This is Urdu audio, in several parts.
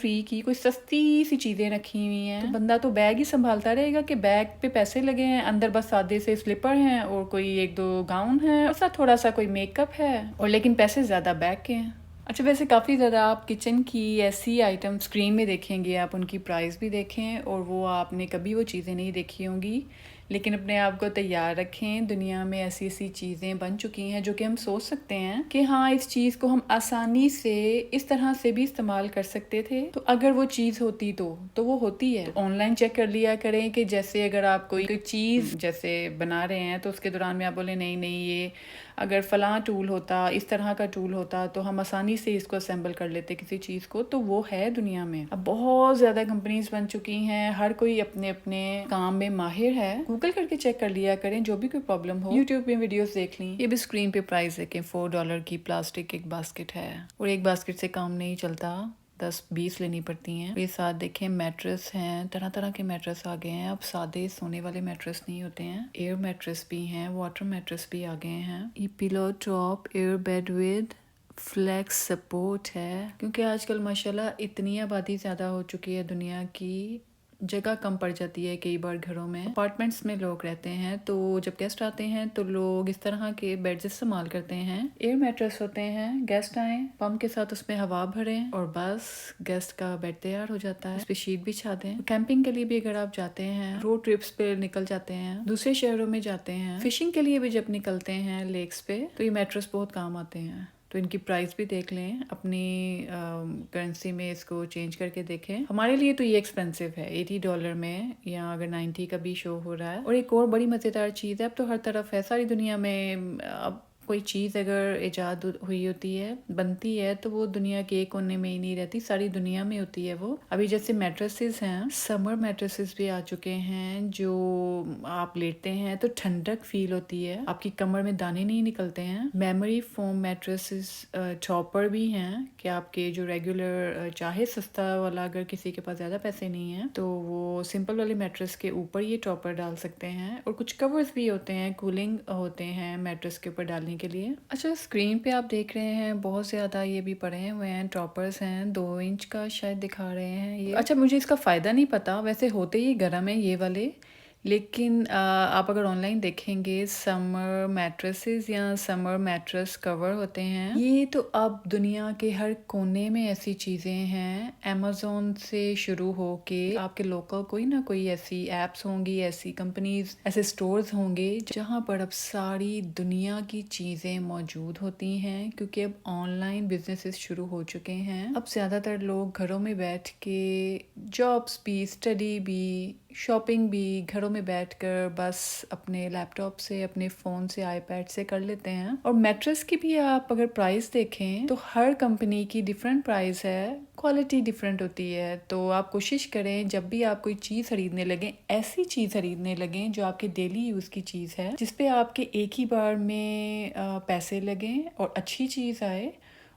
ٹری کی کوئی سستی سی چیزیں رکھی ہوئی ہیں، تو بندہ تو بیگ ہی سنبھالتا رہے گا کہ بیگ پہ پیسے لگے ہیں، اندر بس سادے سے سلپر ہیں اور کوئی 1-2 گاؤن ہے، اور ساتھ تھوڑا سا کوئی میک اپ ہے، اور لیکن پیسے زیادہ بیگ کے ہیں. اچھا، ویسے کافی زیادہ آپ کچن کی ایسی آئٹم اسکرین میں دیکھیں گے، آپ ان کی پرائز بھی دیکھیں، اور وہ آپ نے کبھی وہ چیزیں نہیں دیکھی ہوں گی، لیکن اپنے آپ کو تیار رکھیں. دنیا میں ایسی ایسی چیزیں بن چکی ہیں جو کہ ہم سوچ سکتے ہیں کہ ہاں اس چیز کو ہم آسانی سے اس طرح سے بھی استعمال کر سکتے تھے، تو اگر وہ چیز ہوتی تو وہ ہوتی ہے. آن لائن چیک کر لیا کریں کہ جیسے اگر آپ کوئی چیز جیسے بنا رہے ہیں تو اس کے دوران میں آپ بولیں نہیں یہ اگر فلاں ٹول ہوتا، اس طرح کا ٹول ہوتا تو ہم آسانی سے اس کو اسمبل کر لیتے کسی چیز کو، تو وہ ہے دنیا میں. اب بہت زیادہ کمپنیز بن چکی ہیں، ہر کوئی اپنے اپنے کام میں ماہر ہے. گوگل کر کے چیک کر لیا کریں جو بھی کوئی پرابلم ہو، یوٹیوب پہ ویڈیوز دیکھ لیں. یہ بھی اسکرین پہ پرائز دیکھیں، $4 کی پلاسٹک ایک باسکٹ ہے، اور ایک باسکٹ سے کام نہیں چلتا، 10-20 لینی پڑتی ہیں. یہ ساتھ دیکھیں میٹرس ہیں، طرح طرح کے میٹرس آ گئے ہیں. اب سادے سونے والے میٹرس نہیں ہوتے ہیں، ایئر میٹرس بھی ہیں، واٹر میٹرس بھی آ گئے ہیں. یہ pillow top air bed with flex support ہے، کیونکہ آج کل ماشاءاللہ اتنی آبادی زیادہ ہو چکی ہے دنیا کی، جگہ کم پڑ جاتی ہے کئی بار گھروں میں. اپارٹمنٹس میں لوگ رہتے ہیں تو جب گیسٹ آتے ہیں تو لوگ اس طرح کے بیڈز استعمال کرتے ہیں. ایئر میٹرس ہوتے ہیں، گیسٹ آئیں پمپ کے ساتھ اس میں ہوا بھریں اور بس گیسٹ کا بیڈ تیار ہو جاتا ہے. اس پہ شیٹ بچھا دیں. کیمپنگ کے لیے بھی اگر آپ جاتے ہیں، روڈ ٹرپس پہ نکل جاتے ہیں، دوسرے شہروں میں جاتے ہیں، فشنگ کے لیے بھی جب نکلتے ہیں لیکس پہ، تو یہ میٹرس بہت کام آتے ہیں. تو ان کی پرائز بھی دیکھ لیں، اپنی کرنسی میں اس کو چینج کر کے دیکھیں. ہمارے لیے تو یہ ایکسپینسو ہے $80 میں، یا اگر 90 کا بھی شو ہو رہا ہے. اور ایک اور بڑی مزیدار چیز ہے، اب تو ہر طرف ہے ساری دنیا میں. اب کوئی چیز اگر ایجاد ہوئی ہوتی ہے، بنتی ہے، تو وہ دنیا کے ایک کونے میں ہی نہیں رہتی، ساری دنیا میں ہوتی ہے وہ. ابھی جیسے میٹرسز ہیں، سمر میٹرسز بھی آ چکے ہیں جو آپ لیٹتے ہیں تو ٹھنڈک فیل ہوتی ہے، آپ کی کمر میں دانے نہیں نکلتے ہیں. میموری فوم میٹرسز چاپر بھی ہیں کہ آپ کے جو ریگولر چاہے سستا والا، اگر کسی کے پاس زیادہ پیسے نہیں ہیں تو وہ سمپل والے میٹرس کے اوپر یہ ٹاپر ڈال سکتے ہیں. اور کچھ کورز بھی ہوتے ہیں، کولنگ ہوتے ہیں میٹرس کے اوپر ڈالنے کے لیے. اچھا، اسکرین پہ آپ دیکھ رہے ہیں بہت زیادہ یہ بھی پڑے ہوئے ہیں، ٹاپرز ہیں، 2 انچ کا شاید دکھا رہے ہیں یہ. اچھا، مجھے اس کا فائدہ نہیں پتا، ویسے ہوتے ہی گرم ہیں یہ والے، لیکن آپ اگر آن لائن دیکھیں گے سمر میٹرسز یا سمر میٹرس کور ہوتے ہیں، یہ تو اب دنیا کے ہر کونے میں ایسی چیزیں ہیں. امیزون سے شروع ہو کے آپ کے لوکل کوئی نہ کوئی ایسی ایپس ہوں گی، ایسی کمپنیز، ایسے سٹورز ہوں گے جہاں پر اب ساری دنیا کی چیزیں موجود ہوتی ہیں، کیونکہ اب آن لائن بزنسز شروع ہو چکے ہیں. اب زیادہ تر لوگ گھروں میں بیٹھ کے جابس بھی، اسٹڈی بھی، شاپنگ بھی گھروں میں بیٹھ کر بس اپنے لیپ ٹاپ سے، اپنے فون سے، آئی پیڈ سے کر لیتے ہیں. اور میٹرس کی بھی آپ اگر پرائز دیکھیں تو ہر کمپنی کی ڈیفرنٹ پرائز ہے، کوالٹی ڈیفرنٹ ہوتی ہے. تو آپ کوشش کریں جب بھی آپ کوئی چیز خریدنے لگیں، ایسی چیز خریدنے لگیں جو آپ کے ڈیلی یوز کی چیز ہے، جس پہ آپ کے ایک ہی بار میں پیسے لگیں اور اچھی چیز آئے.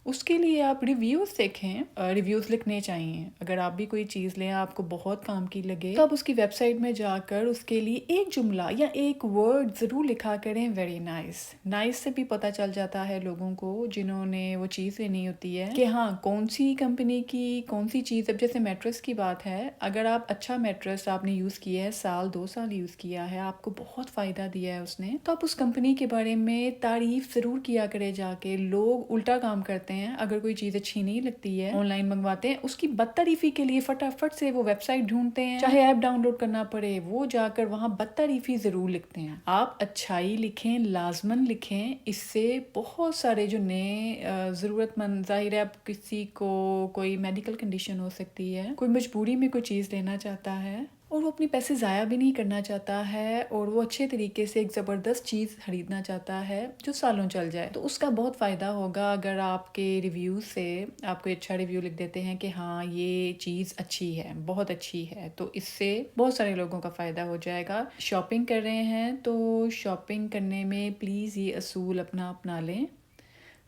اس کے لیے آپ ریویوز دیکھیں، ریویوز لکھنے چاہیے. اگر آپ بھی کوئی چیز لیں آپ کو بہت کام کی لگے تو آپ اس کی ویب سائٹ میں جا کر اس کے لیے ایک جملہ یا ایک ورڈ ضرور لکھا کریں، ویری نائس. نائس سے بھی پتہ چل جاتا ہے لوگوں کو جنہوں نے وہ چیز لینی ہوتی ہے کہ ہاں کون سی کمپنی کی کون سی چیز. اب جیسے میٹرس کی بات ہے، اگر آپ اچھا میٹرس آپ نے یوز کیا ہے، 1-2 سال یوز کیا ہے، آپ کو بہت فائدہ دیا ہے اس نے، تو آپ اس کمپنی کے بارے میں تعریف ضرور کیا کرے. جا کے لوگ الٹا کام کرتے ہیں، اگر کوئی چیز اچھی نہیں لگتی ہے آن لائن منگواتے ہیں، اس کی بدتعریفی کے لیے فٹافٹ سے وہ ویب سائٹ ڈھونڈتے ہیں، چاہے ایپ ڈاؤن لوڈ کرنا پڑے، وہ جا کر وہاں بدتعریفی ضرور لکھتے ہیں. آپ اچھائی لکھیں، لازمن لکھیں. اس سے بہت سارے جو نئے ضرورت مند، ظاہر ہے اب کسی کو کوئی میڈیکل کنڈیشن ہو سکتی ہے، کوئی مجبوری میں کوئی چیز لینا چاہتا ہے اور وہ اپنے پیسے ضائع بھی نہیں کرنا چاہتا ہے، اور وہ اچھے طریقے سے ایک زبردست چیز خریدنا چاہتا ہے جو سالوں چل جائے، تو اس کا بہت فائدہ ہوگا اگر آپ کے ریویو سے آپ کوئی اچھا ریویو لکھ دیتے ہیں کہ ہاں یہ چیز اچھی ہے، بہت اچھی ہے. تو اس سے بہت سارے لوگوں کا فائدہ ہو جائے گا. شاپنگ کر رہے ہیں تو شاپنگ کرنے میں پلیز یہ اصول اپنا لیں.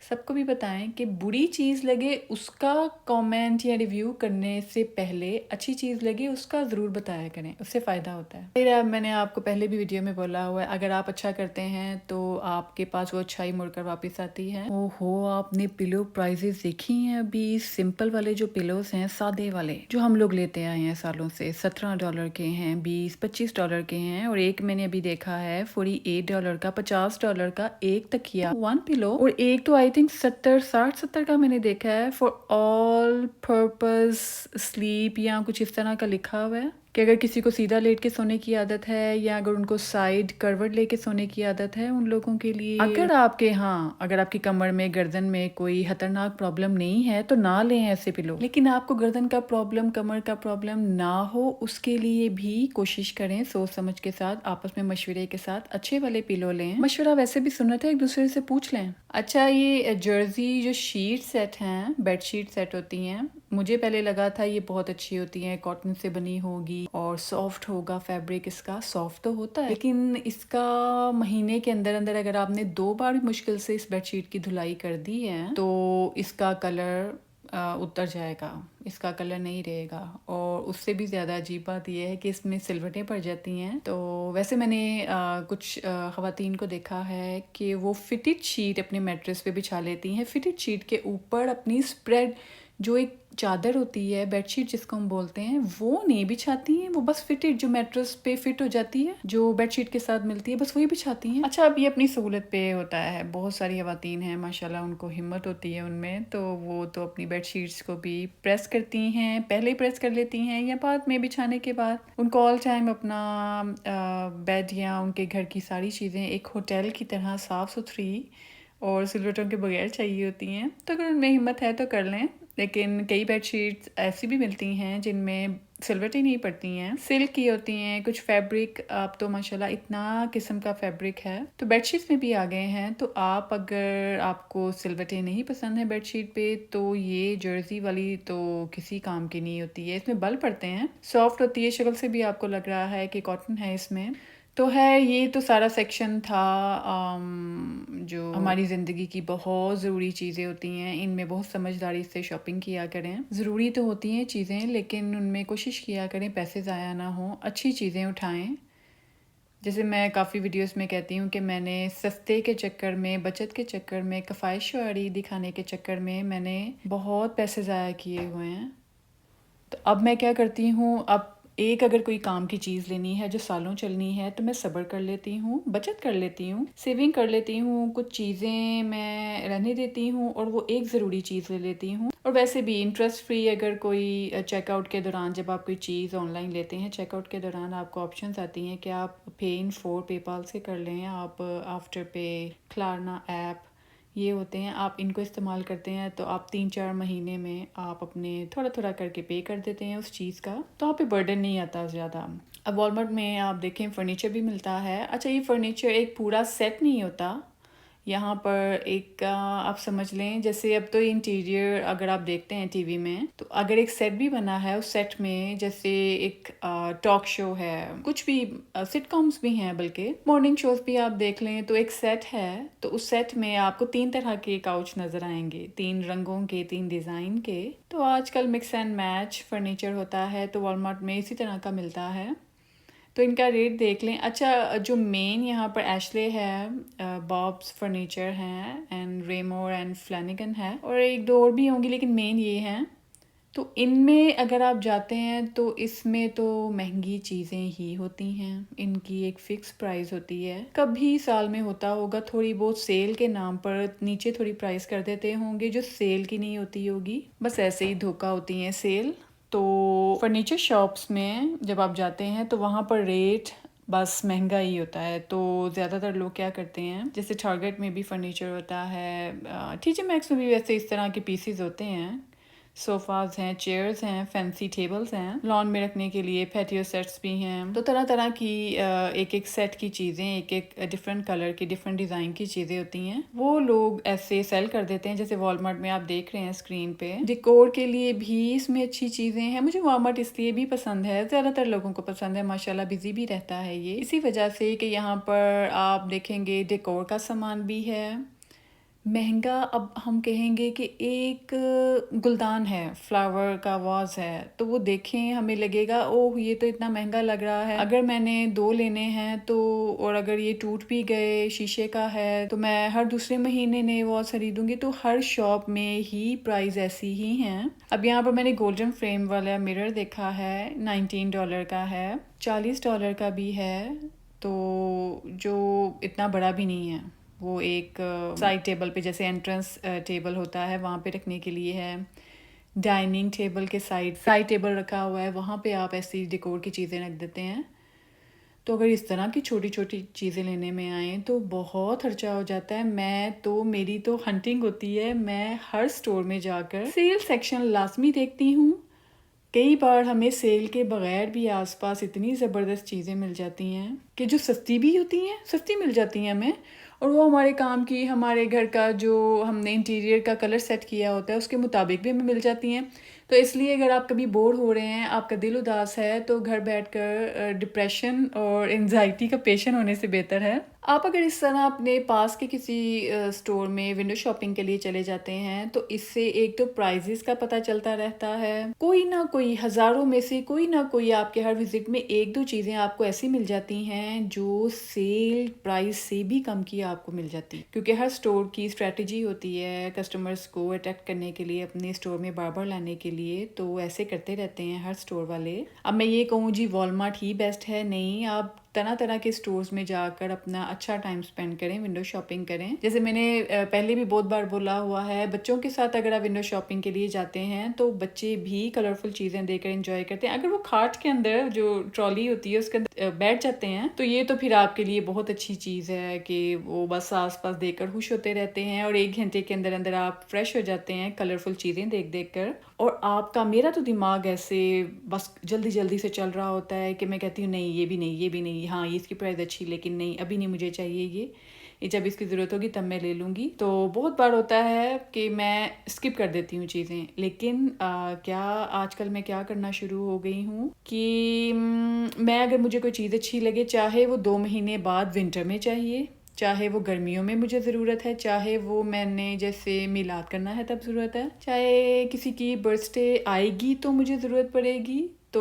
سب کو بھی بتائیں کہ بری چیز لگے اس کا کامنٹ یا ریویو کرنے سے پہلے اچھی چیز لگے اس کا ضرور بتایا کریں، اس سے فائدہ ہوتا ہے۔ پھر میں نے آپ کو پہلے بھی ویڈیو میں بولا ہوا ہے، اگر آپ اچھا کرتے ہیں تو آپ کے پاس وہ اچھائی مڑ کر واپس آتی ہے۔ آپ نے پلو پرائزز دیکھی ہیں؟ ابھی سمپل والے جو پلوز ہیں، سادے والے جو ہم لوگ لیتے آئے ہیں سالوں سے، $17 کے ہیں، $20-25 کے ہیں، اور ایک میں نے ابھی دیکھا ہے $48 کا، $50 کا ایک تکیا، 1 پلو، اور ایک تو آئی تھنک 60 کا میں نے دیکھا ہے، فار آل پرپز سلیپ یا کچھ اس طرح کا لکھا ہوا ہے کہ اگر کسی کو سیدھا لیٹ کے سونے کی عادت ہے یا اگر ان کو سائیڈ کروٹ لے کے سونے کی عادت ہے، ان لوگوں کے لیے اگر آپ کی کمر میں، گردن میں کوئی خطرناک پرابلم نہیں ہے تو نہ لیں ایسے پلو، لیکن آپ کو گردن کا پرابلم، کمر کا پرابلم نہ ہو اس کے لیے بھی کوشش کریں سوچ سمجھ کے ساتھ، آپس میں مشورے کے ساتھ اچھے والے پلو لیں۔ مشورہ ویسے بھی سنت ہے، ایک دوسرے سے پوچھ لیں۔ اچھا، یہ جرسی جو شیٹ سیٹ ہیں، بیڈ شیٹ سیٹ ہوتی ہیں، مجھے پہلے لگا تھا یہ بہت اچھی ہوتی ہیں، کاٹن سے بنی ہوگی اور سافٹ ہوگا، فیبرک اس کا سافٹ تو ہوتا ہے، لیکن اس کا مہینے کے اندر اندر اگر آپ نے 2 بار بھی مشکل سے اس بیڈ شیٹ کی دھلائی کر دی ہے تو اس کا کلر اتر جائے گا، اس کا کلر نہیں رہے گا، اور اس سے بھی زیادہ عجیب بات یہ ہے کہ اس میں سلوٹیں پڑ جاتی ہیں۔ تو ویسے میں نے کچھ خواتین کو دیکھا ہے کہ وہ فٹڈ شیٹ اپنے میٹریس پہ بچھا لیتی ہیں، فٹڈ شیٹ کے اوپر اپنی اسپریڈ جو ایک چادر ہوتی ہے، بیڈ شیٹ جس کو ہم بولتے ہیں، وہ نہیں بچھاتی ہیں، وہ بس فٹڈ جو میٹریس پہ فٹ ہو جاتی ہے، جو بیڈ شیٹ کے ساتھ ملتی ہے، بس وہی بچھاتی ہیں۔ اچھا، اب یہ اپنی سہولت پہ ہوتا ہے، بہت ساری خواتین ہیں ماشاءاللہ، ان کو ہمت ہوتی ہے ان میں، تو وہ تو اپنی بیڈ شیٹس کو بھی پریس کرتی ہیں، پہلے ہی پریس کر لیتی ہیں یا بعد میں بچھانے کے بعد۔ ان کو آل ٹائم اپنا بیڈ یا ان کے گھر کی ساری چیزیں ایک ہوٹل کی طرح صاف ستھری اور سلوٹوں کے بغیر چاہیے ہوتی ہیں، تو اگر ان میں ہمت ہے تو کر لیں۔ لیکن کئی بیڈ شیٹس ایسی بھی ملتی ہیں جن میں سلوٹیں نہیں پڑتی ہیں، سلک کی ہوتی ہیں، کچھ فیبرک، اب تو ماشاءاللہ اتنا قسم کا فیبرک ہے تو بیڈ شیٹس میں بھی آ گئے ہیں، تو اگر آپ کو سلوٹیں نہیں پسند ہیں بیڈ شیٹ پہ تو یہ جرسی والی تو کسی کام کی نہیں ہوتی ہے، اس میں بل پڑتے ہیں، سافٹ ہوتی ہے، شکل سے بھی آپ کو لگ رہا ہے کہ کاٹن ہے اس میں۔ تو ہے، یہ تو سارا سیکشن تھا جو ہماری زندگی کی بہت ضروری چیزیں ہوتی ہیں، ان میں بہت سمجھداری سے شاپنگ کیا کریں۔ ضروری تو ہوتی ہیں چیزیں، لیکن ان میں کوشش کیا کریں پیسے ضائع نہ ہوں، اچھی چیزیں اٹھائیں۔ جیسے میں کافی ویڈیوز میں کہتی ہوں کہ میں نے سستے کے چکر میں، بچت کے چکر میں، کفایت شعاری دکھانے کے چکر میں نے بہت پیسے ضائع کیے ہوئے ہیں۔ تو اب میں کیا کرتی ہوں، اب اگر کوئی کام کی چیز لینی ہے جو سالوں چلنی ہے تو میں صبر کر لیتی ہوں، بچت کر لیتی ہوں، سیونگ کر لیتی ہوں، کچھ چیزیں میں رہنے دیتی ہوں اور وہ ایک ضروری چیز لے لیتی ہوں۔ اور ویسے بھی انٹرسٹ فری، اگر کوئی چیک آؤٹ کے دوران، جب آپ کوئی چیز آن لائن لیتے ہیں، چیک آؤٹ کے دوران آپ کو آپشنز آتی ہیں کہ آپ پے ان فور پے پال سے کر لیں، آپ آفٹر پے، کلارنا ایپ، یہ ہوتے ہیں، آپ ان کو استعمال کرتے ہیں تو آپ 3-4 مہینے میں آپ اپنے تھوڑا تھوڑا کر کے پے کر دیتے ہیں اس چیز کا، تو آپ پہ برڈن نہیں آتا زیادہ۔ اب والمارٹ میں آپ دیکھیں فرنیچر بھی ملتا ہے۔ اچھا، یہ فرنیچر ایک پورا سیٹ نہیں ہوتا، یہاں پر ایک آپ سمجھ لیں جیسے اب تو انٹیریئر اگر آپ دیکھتے ہیں ٹی وی میں تو اگر ایک سیٹ بھی بنا ہے، اس سیٹ میں جیسے ایک ٹاک شو ہے، کچھ بھی سٹ کامز بھی ہیں، بلکہ مارننگ شوز بھی آپ دیکھ لیں تو ایک سیٹ ہے، تو اس سیٹ میں آپ کو 3 طرح کے کاؤچ نظر آئیں گے، 3 رنگوں کے، 3 ڈیزائن کے۔ تو آج کل مکس اینڈ میچ فرنیچر ہوتا ہے، تو والمارٹ میں اسی طرح کا ملتا ہے، تو ان کا ریٹ دیکھ لیں۔ اچھا، جو مین یہاں پر ایشلے ہے، بابس فرنیچر ہیں، اینڈ ریمور اینڈ فلینگن ہے، اور ایک دو اور بھی ہوں گی لیکن مین یہ ہیں۔ تو ان میں اگر آپ جاتے ہیں تو اس میں تو مہنگی چیزیں ہی ہوتی ہیں، ان کی ایک فکس پرائز ہوتی ہے، کبھی سال میں ہوتا ہوگا تھوڑی بہت سیل کے نام پر نیچے تھوڑی پرائز کر دیتے ہوں گے جو سیل کی نہیں ہوتی ہوگی، بس ایسے ہی دھوکہ ہوتی ہیں سیل۔ تو فرنیچر شاپس میں جب آپ جاتے ہیں تو وہاں پر ریٹ بس مہنگا ہی ہوتا ہے، تو زیادہ تر لوگ کیا کرتے ہیں، جیسے ٹارگیٹ میں بھی فرنیچر ہوتا ہے، ٹی جے میکس میں بھی ویسے اس طرح کے پیسز ہوتے ہیں، صوفاز ہیں، چیئرز ہیں، فینسی ٹیبلز ہیں، لان میں رکھنے کے لیے پیٹیو سیٹس بھی ہیں، تو طرح طرح کی ایک سیٹ کی چیزیں، ایک ڈفرینٹ کلر کی، ڈفرینٹ ڈیزائن کی چیزیں ہوتی ہیں، وہ لوگ ایسے سیل کر دیتے ہیں۔ جیسے والمارٹ میں آپ دیکھ رہے ہیں اسکرین پہ، ڈیکور کے لیے بھی اس میں اچھی چیزیں ہیں۔ مجھے والمارٹ اس لیے بھی پسند ہے، زیادہ تر لوگوں کو پسند ہے، ماشاءاللہ بزی بھی رہتا ہے یہ، اسی وجہ سے کہ یہاں پر آپ دیکھیں گے ڈیکور کا سامان بھی ہے، مہنگا اب ہم کہیں گے کہ ایک گلدان ہے، فلاور کا واز ہے، تو وہ دیکھیں ہمیں لگے گا اوہ یہ تو اتنا مہنگا لگ رہا ہے، اگر میں نے 2 لینے ہیں تو، اور اگر یہ ٹوٹ بھی گئے، شیشے کا ہے، تو میں ہر دوسرے مہینے نئے واز خریدوں گی. تو ہر شاپ میں ہی پرائز ایسی ہی ہیں. اب یہاں پر میں نے گولڈن فریم والا مرر دیکھا ہے، $19 کا ہے، $40 کا بھی ہے، تو جو اتنا بڑا بھی نہیں ہے. وہ ایک سائڈ ٹیبل پہ، جیسے انٹرنس ٹیبل ہوتا ہے وہاں پہ رکھنے کے لیے ہے. ڈائننگ ٹیبل کے سائڈ ٹیبل رکھا ہوا ہے، وہاں پہ آپ ایسی ڈیکور کی چیزیں رکھ دیتے ہیں. تو اگر اس طرح کی چھوٹی چھوٹی چیزیں لینے میں آئیں تو بہت خرچہ ہو جاتا ہے. میری تو ہنٹنگ ہوتی ہے، میں ہر سٹور میں جا کر سیل سیکشن لازمی دیکھتی ہوں. کئی بار ہمیں سیل کے بغیر بھی آس پاس اتنی زبردست چیزیں مل جاتی ہیں کہ جو سستی بھی ہوتی ہیں، سستی مل جاتی ہیں ہمیں، اور وہ ہمارے کام کی، ہمارے گھر کا جو ہم نے انٹیریئر کا کلر سیٹ کیا ہوتا ہے اس کے مطابق بھی ہمیں مل جاتی ہیں. تو اس لیے اگر آپ کبھی بور ہو رہے ہیں، آپ کا دل اداس ہے، تو گھر بیٹھ کر ڈپریشن اور انزائٹی کا پیشنٹ ہونے سے بہتر ہے آپ اگر اس طرح اپنے پاس کے کسی سٹور میں ونڈو شاپنگ کے لیے چلے جاتے ہیں، تو اس سے ایک تو پرائزز کا پتہ چلتا رہتا ہے. کوئی نہ کوئی، ہزاروں میں سے کوئی نہ کوئی آپ کے ہر وزٹ میں 1-2 چیزیں آپ کو ایسی مل جاتی ہیں جو سیل پرائز سے بھی کم کی آپ کو مل جاتی، کیونکہ ہر سٹور کی اسٹریٹجی ہوتی ہے کسٹمرز کو اٹریکٹ کرنے کے لیے، اپنے سٹور میں بار بار لانے کے لیے. تو ایسے کرتے رہتے ہیں ہر سٹور والے. اب میں یہ کہوں جی والمارٹ ہی بیسٹ ہے، نہیں، آپ طرح طرح کے سٹورز میں جا کر اپنا اچھا ٹائم سپینڈ کریں، ونڈو شاپنگ کریں. جیسے میں نے پہلے بھی بہت بار بولا ہوا ہے، بچوں کے ساتھ اگر آپ ونڈو شاپنگ کے لیے جاتے ہیں تو بچے بھی کلرفل چیزیں دے کر انجوائے کرتے ہیں. اگر وہ کارٹ کے اندر جو ٹرالی ہوتی ہے اس کے اندر بیٹھ جاتے ہیں تو یہ تو پھر آپ کے لیے بہت اچھی چیز ہے کہ وہ بس آس پاس دیکھ کر خوش ہوتے رہتے ہیں، اور 1 گھنٹے کے اندر اندر آپ فریش ہو جاتے ہیں کلرفل چیزیں دیکھ دیکھ کر. اور آپ کا، میرا تو دماغ ایسے بس جلدی جلدی سے چل رہا ہوتا ہے کہ میں کہتی ہوں نہیں، یہ بھی نہیں، یہ بھی نہیں، ہاں یہ اس کی پرائز اچھی، لیکن نہیں، ابھی نہیں مجھے چاہیے یہ جب اس کی ضرورت ہوگی تب میں لے لوں گی. تو بہت بار ہوتا ہے کہ میں اسکپ کر دیتی ہوں چیزیں. لیکن کیا آج کل میں کیا کرنا شروع ہو گئی ہوں کہ میں اگر مجھے کوئی چیز اچھی لگے، چاہے وہ 2 مہینے بعد ونٹر میں چاہیے، چاہے وہ گرمیوں میں مجھے ضرورت ہے، چاہے وہ میں نے جیسے میلاد کرنا ہے تب ضرورت ہے، چاہے کسی کی برتھ ڈے آئے گی تو مجھے ضرورت پڑے گی، تو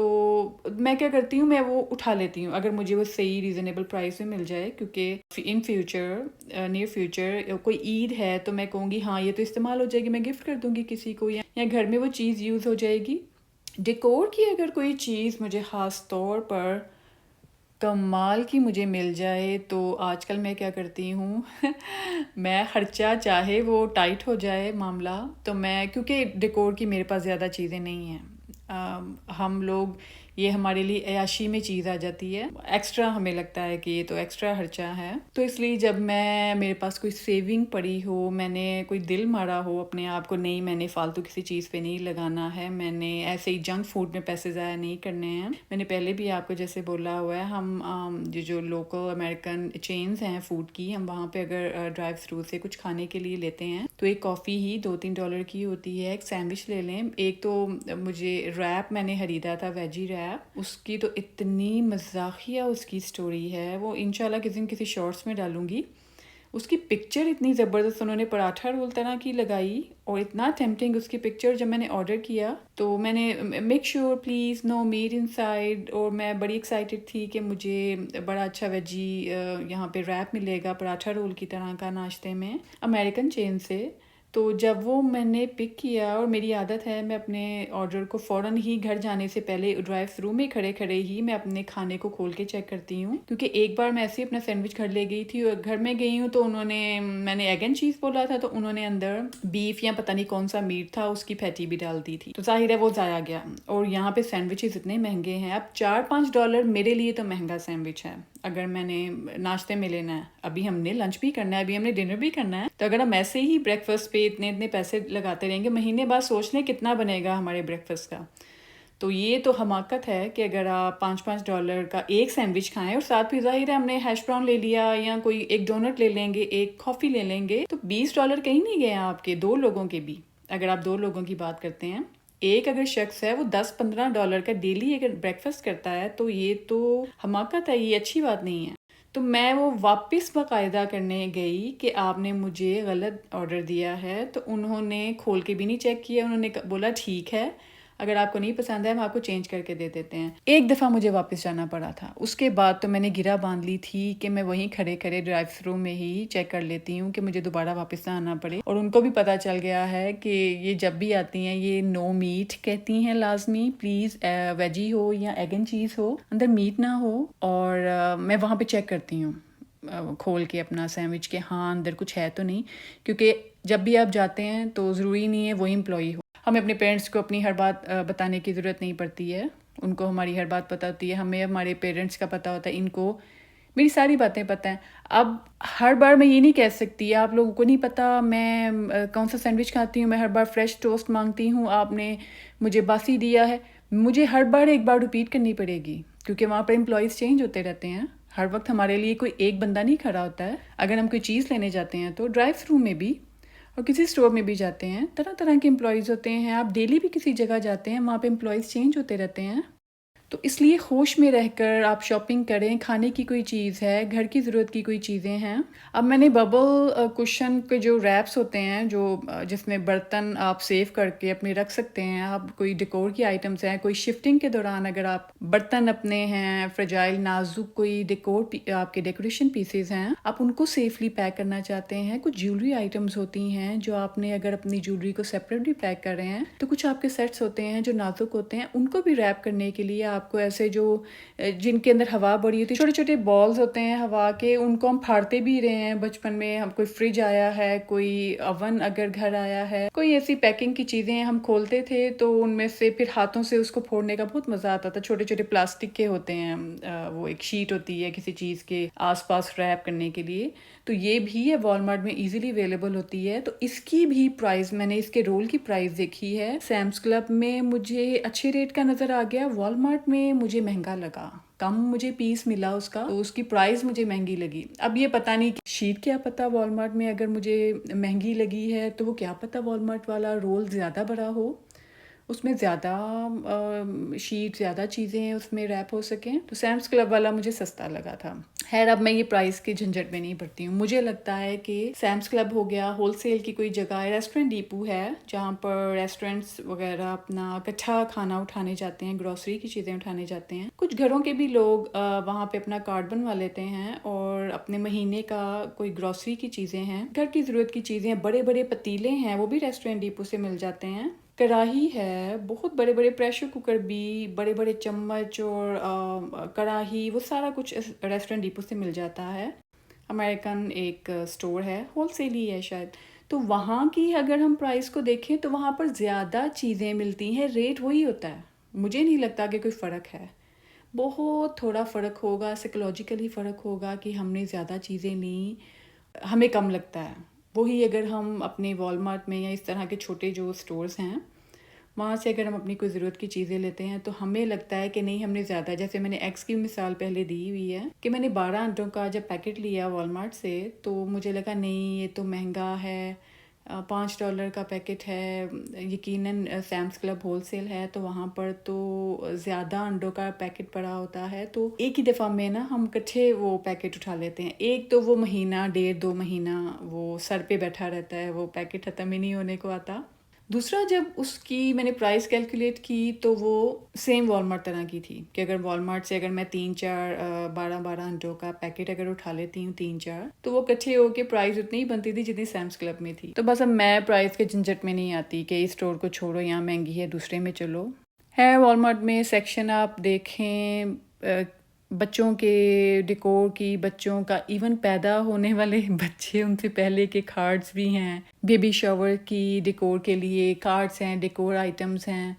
میں کیا کرتی ہوں، میں وہ اٹھا لیتی ہوں اگر مجھے وہ صحیح ریزنیبل پرائس میں مل جائے. کیونکہ ان فیوچر، نیئر فیوچر کوئی عید ہے تو میں کہوں گی ہاں یہ تو استعمال ہو جائے گی، میں گفٹ کر دوں گی کسی کو، یا گھر میں وہ چیز یوز ہو جائے گی. ڈیکور کی اگر کوئی چیز مجھے خاص طور پر کمال کی مجھے مل جائے تو آج کل میں کیا کرتی ہوں میں خرچہ چاہے وہ ٹائٹ ہو جائے معاملہ، تو میں، کیونکہ ڈیکور کی میرے پاس زیادہ چیزیں نہیں ہیں، ہم لوگ، یہ ہمارے لیے عیاشی میں چیز آ جاتی ہے، ایکسٹرا ہمیں لگتا ہے کہ یہ تو ایکسٹرا خرچہ ہے. تو اس لیے جب میرے پاس کوئی سیونگ پڑی ہو، میں نے کوئی دل مارا ہو اپنے آپ کو، نہیں میں نے فالتو کسی چیز پہ نہیں لگانا ہے، میں نے ایسے ہی جنک فوڈ میں پیسے ضائع نہیں کرنے ہیں. میں نے پہلے بھی آپ کو جیسے بولا ہوا ہے، ہم جو لوکل امریکن چینز ہیں فوڈ کی، ہم وہاں پہ اگر ڈرائیو تھرو سے کچھ کھانے کے لیے لیتے ہیں تو ایک کافی ہی $2-3 کی ہوتی ہے. ایک سینڈوچ لے لیں. ایک تو مجھے ریپ میں نے خریدا تھا، ویجی ریپ، اس کی تو اتنی مزاحیہ اس کی سٹوری ہے، وہ انشاءاللہ کسی دن کسی شارٹس میں ڈالوں گی. اس کی پکچر اتنی زبردست، انہوں نے پراٹھا رول طرح کی لگائی، اور اتنا ٹیمپٹنگ اس کی پکچر. جب میں نے آرڈر کیا تو میں نے make sure please no meat inside, اور میں بڑی ایکسائٹیڈ تھی کہ مجھے بڑا اچھا ویجی یہاں پہ ریپ ملے گا پراٹھا رول کی طرح کا ناشتے میں، امریکن چین سے. تو جب وہ میں نے پک کیا، اور میری عادت ہے میں اپنے آرڈر کو فوراً ہی گھر جانے سے پہلے ڈرائیو تھرو میں کھڑے کھڑے ہی میں اپنے کھانے کو کھول کے چیک کرتی ہوں. کیونکہ ایک بار میں ایسے ہی اپنا سینڈوچ گھر لے گئی تھی، اور گھر میں گئی ہوں تو انہوں نے، میں نے ایگ اینڈ چیز بولا تھا تو انہوں نے اندر بیف یا پتہ نہیں کون سا میٹ تھا اس کی پیٹی بھی ڈال دی تھی، تو ظاہر ہے وہ ضائع گیا. اور یہاں پہ سینڈوچز اتنے مہنگے ہیں، اب $4-5 میرے لیے تو مہنگا سینڈوچ ہے اگر میں نے ناشتے میں لینا ہے. ابھی ہم نے لنچ بھی کرنا ہے، ابھی ہم نے ڈنر بھی کرنا ہے، تو اگر ہم ایسے ہی بریک فاسٹ پہ اتنے پیسے لگاتے رہیں گے، مہینے بعد سوچ لیں کتنا بنے گا ہمارے بریک فاسٹ کا. تو یہ تو حماقت ہے کہ اگر آپ $5 کا ایک سینڈوچ کھائیں، اور ساتھ بھی ظاہر ہے ہم نے ہیش براؤن لے لیا، یا کوئی ایک ڈونٹ لے لیں گے، ایک کافی لے لیں گے، تو $20 کہیں نہیں گئے آپ کے 2 لوگوں کے بھی. اگر آپ 2 لوگوں کی بات کرتے ہیں، ایک اگر شخص ہے وہ $10-15 کا ڈیلی اگر بریک فاسٹ کرتا ہے تو یہ تو حماقت ہے، یہ اچھی بات نہیں ہے. تو میں وہ واپس باقاعدہ کرنے گئی کہ آپ نے مجھے غلط آرڈر دیا ہے، تو انہوں نے کھول کے بھی نہیں چیک کیا، انہوں نے بولا ٹھیک ہے، اگر آپ کو نہیں پسند ہے ہم آپ کو چینج کر کے دے دیتے ہیں۔ ایک دفعہ مجھے واپس جانا پڑا تھا، اس کے بعد تو میں نے گرہ باندھ لی تھی کہ میں وہیں کھڑے کھڑے ڈرائیو تھرو میں ہی چیک کر لیتی ہوں کہ مجھے دوبارہ واپس نہ آنا پڑے۔ اور ان کو بھی پتہ چل گیا ہے کہ یہ جب بھی آتی ہیں یہ نو میٹ کہتی ہیں لازمی، پلیز ویجی ہو یا ایگ اینڈ چیز ہو، اندر میٹ نہ ہو۔ اور میں وہاں پہ چیک کرتی ہوں کھول کے اپنا سینڈوچ کہ ہاں اندر کچھ ہے تو نہیں، کیونکہ جب بھی آپ جاتے ہیں تو ضروری نہیں ہے وہی امپلائی ہو۔ ہمیں اپنے پیرنٹس کو اپنی ہر بات بتانے کی ضرورت نہیں پڑتی ہے، ان کو ہماری ہر بات پتہ ہوتی ہے، ہمیں ہمارے پیرنٹس کا پتہ ہوتا ہے، ان کو میری ساری باتیں پتہ ہیں۔ اب ہر بار میں یہ نہیں کہہ سکتی آپ لوگوں کو نہیں پتہ میں کون سا سینڈوچ کھاتی ہوں، میں ہر بار فریش ٹوسٹ مانگتی ہوں، آپ نے مجھے باسی دیا ہے، مجھے ہر بار ایک بار ریپیٹ کرنی پڑے گی، کیونکہ وہاں پر امپلائیز چینج ہوتے رہتے ہیں، ہر وقت ہمارے لیے کوئی ایک بندہ نہیں کھڑا ہوتا ہے۔ اگر ہم کوئی چیز لینے جاتے ہیں تو ڈرائیو تھرو میں بھی اور کسی اسٹور میں بھی جاتے ہیں، طرح طرح کے امپلائیز ہوتے ہیں، آپ ڈیلی بھی کسی جگہ جاتے ہیں وہاں پہ امپلائیز چینج ہوتے رہتے ہیں، تو اس لیے ہوش میں رہ کر آپ شاپنگ کریں۔ کھانے کی کوئی چیز ہے، گھر کی ضرورت کی کوئی چیزیں ہیں۔ اب میں نے ببل کشن کے جو ریپس ہوتے ہیں جو جس میں برتن آپ سیو کر کے اپنے رکھ سکتے ہیں، آپ کوئی ڈیکور کی آئٹمس ہیں، کوئی شفٹنگ کے دوران اگر آپ برتن اپنے ہیں فریجائل نازک کوئی ڈیکور آپ کے ڈیکوریشن پیسز ہیں، آپ ان کو سیفلی پیک کرنا چاہتے ہیں، کچھ جیولری آئٹمس ہوتی ہیں جو آپ نے اگر اپنی جیولری کو سیپریٹلی پیک کر رہے ہیں، تو کچھ آپ کے سیٹس ہوتے ہیں جو نازک ہوتے ہیں، ان کو بھی ریپ کرنے کے لیے آپ کو ایسے جو جن کے اندر ہوا بڑی ہوتی ہے، چھوٹے چھوٹے بالز ہوتے ہیں ہوا کے، ان کو ہم پھاڑتے بھی رہے ہیں بچپن میں، ہم کوئی فریج آیا ہے، کوئی اوون اگر گھر آیا ہے، کوئی ایسی پیکنگ کی چیزیں ہم کھولتے تھے تو ان میں سے پھر ہاتھوں سے اس کو پھوڑنے کا بہت مزہ آتا تھا۔ چھوٹے چھوٹے پلاسٹک کے ہوتے ہیں، وہ ایک شیٹ ہوتی ہے کسی چیز کے آس پاس ریپ کرنے کے لیے، تو یہ بھی ہے والمارٹ میں ایزیلی اویلیبل ہوتی ہے۔ تو اس کی بھی پرائز میں نے اس کے رول کی پرائز دیکھی ہے، سیمس کلب میں مجھے اچھے ریٹ کا نظر آ گیا، والمارٹ میں مجھے مہنگا لگا، کم مجھے پیس ملا اس کا، تو اس کی پرائز مجھے مہنگی لگی۔ اب یہ پتہ نہیں کہ شیٹ کیا پتہ والمارٹ میں اگر مجھے مہنگی لگی ہے تو وہ کیا پتہ والمارٹ والا رول زیادہ بڑا ہو، اس میں زیادہ شیٹ زیادہ چیزیں اس میں ریپ ہو سکیں، تو سیمس کلب والا مجھے سستا لگا تھا۔ خیر اب میں یہ پرائز کے جھنجٹ میں نہیں پڑتی ہوں، مجھے لگتا ہے کہ سیمس کلب ہو گیا، ہول سیل کی کوئی جگہ ہے، ریسٹورنٹ ڈیپو ہے جہاں پر ریسٹورنٹس وغیرہ اپنا اکٹھا کھانا اٹھانے جاتے ہیں، گروسری کی چیزیں اٹھانے جاتے ہیں، کچھ گھروں کے بھی لوگ وہاں پہ اپنا کارڈ بنوا لیتے ہیں اور اپنے مہینے کا کوئی گروسری کی چیزیں ہیں، گھر کی ضرورت کی چیزیں، بڑے بڑے پتیلے ہیں وہ بھی ریسٹورنٹ ڈیپو سے مل جاتے ہیں، کڑاہی ہے، بہت بڑے بڑے پریشر کوکر بھی، بڑے بڑے چمچ اور کڑاہی، وہ سارا کچھ ریسٹورنٹ ڈیپو سے مل جاتا ہے۔ امریکن ایک سٹور ہے، ہول سیل ہی ہے شاید، تو وہاں کی اگر ہم پرائس کو دیکھیں تو وہاں پر زیادہ چیزیں ملتی ہیں، ریٹ وہی ہوتا ہے، مجھے نہیں لگتا کہ کوئی فرق ہے، بہت تھوڑا فرق ہوگا، سائیکولوجیکلی فرق ہوگا کہ ہم نے زیادہ چیزیں لیں، ہمیں کم لگتا ہے۔ وہی اگر ہم اپنے والمارٹ میں یا اس طرح کے چھوٹے جو سٹورز ہیں وہاں سے اگر ہم اپنی کوئی ضرورت کی چیزیں لیتے ہیں تو ہمیں لگتا ہے کہ نہیں ہم نے زیادہ، جیسے میں نے ایگس کی مثال پہلے دی ہوئی ہے کہ میں نے 12 انڈوں کا جب پیکٹ لیا والمارٹ سے تو مجھے لگا نہیں یہ تو مہنگا ہے، $5 کا پیکٹ ہے، یقیناً سیمس کلب ہول سیل ہے تو وہاں پر تو زیادہ انڈوں کا پیکٹ پڑا ہوتا ہے، تو ایک ہی دفعہ میں نا ہم کٹھے وہ پیکٹ اٹھا لیتے ہیں، ایک تو وہ مہینہ 1.5-2 مہینہ وہ سر پہ بیٹھا رہتا ہے، وہ پیکٹ ختم ہی نہیں ہونے کو آتا۔ دوسرا جب اس کی میں نے پرائس کیلکولیٹ کی تو وہ سیم والمارٹ طرح کی تھی کہ اگر والمارٹ سے اگر میں 12 انڈوں کا پیکٹ اگر اٹھا لیتی ہوں 3-4 تو وہ کٹھے ہو کے پرائس اتنی ہی بنتی تھی جتنی سیمس کلب میں تھی۔ تو بس اب میں پرائس کے جھنجٹ میں نہیں آتی کہ اس اسٹور کو چھوڑو یہاں مہنگی ہے دوسرے میں چلو ہے۔ والمارٹ میں سیکشن آپ دیکھیں بچوں کے ڈیکور کی، بچوں کا ایون پیدا ہونے والے بچے ان سے پہلے کے کارڈز بھی ہیں، بیبی شاور کی ڈیکور کے لیے کارڈز ہیں، ڈیکور آئٹمز ہیں،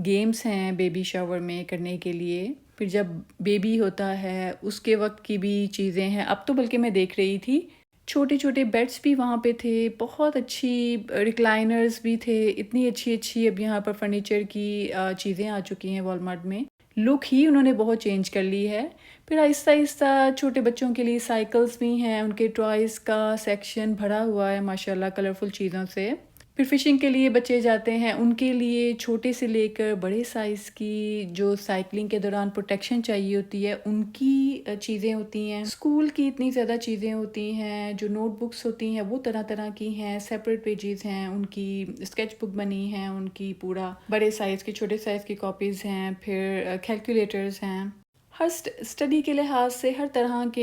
گیمز ہیں بیبی شاور میں کرنے کے لیے، پھر جب بیبی ہوتا ہے اس کے وقت کی بھی چیزیں ہیں۔ اب تو بلکہ میں دیکھ رہی تھی چھوٹے چھوٹے بیڈس بھی وہاں پہ تھے، بہت اچھی ریکلائنرز بھی تھے، اتنی اچھی اب یہاں پر فرنیچر کی چیزیں آ چکی ہیں والمارٹ میں، لک ہی انہوں نے بہت چینج کر لی ہے۔ پھر آہستہ آہستہ چھوٹے بچوں کے لیے سائیکلز بھی ہیں، ان کے ٹوائز کا سیکشن بھرا ہوا ہے ماشاءاللہ کلرفل چیزوں سے۔ پھر فشنگ کے لیے بچے جاتے ہیں، ان کے لیے چھوٹے سے لے کر بڑے سائز کی جو سائیکلنگ کے دوران پروٹیکشن چاہیے ہوتی ہے ان کی چیزیں ہوتی ہیں۔ اسکول کی اتنی زیادہ چیزیں ہوتی ہیں، جو نوٹ بکس ہوتی ہیں وہ طرح طرح کی ہیں، سیپریٹ پیجز ہیں، ان کی اسکیچ بک بنی ہیں، ان کی پورا بڑے سائز کی چھوٹے سائز کی کاپیز ہیں، پھر کیلکولیٹرز ہیں۔ ہر اسٹڈی کے لحاظ سے ہر طرح کے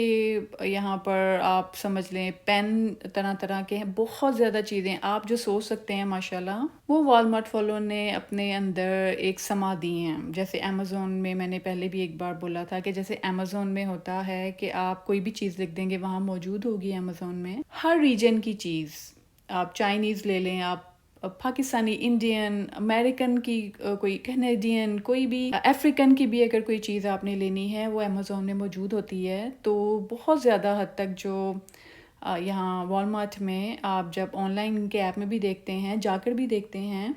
یہاں پر آپ سمجھ لیں پین طرح طرح کے ہیں، بہت زیادہ چیزیں آپ جو سوچ سکتے ہیں ماشاءاللہ وہ والمارٹ فالو نے اپنے اندر ایک سما دی ہیں۔ جیسے امیزون میں میں نے پہلے بھی ایک بار بولا تھا کہ جیسے امیزون میں ہوتا ہے کہ آپ کوئی بھی چیز لکھ دیں گے وہاں موجود ہوگی امیزون میں، ہر ریجن کی چیز، آپ چائنیز لے لیں، آپ پاکستانی، انڈین، امریکن کی، کوئی کینیڈین، کوئی بھی افریقن کی بھی اگر کوئی چیز آپ نے لینی ہے وہ امیزون میں موجود ہوتی ہے۔ تو بہت زیادہ حد تک جو یہاں والمارٹ میں آپ جب آن لائن کے ایپ میں بھی دیکھتے ہیں، جا کر بھی دیکھتے ہیں،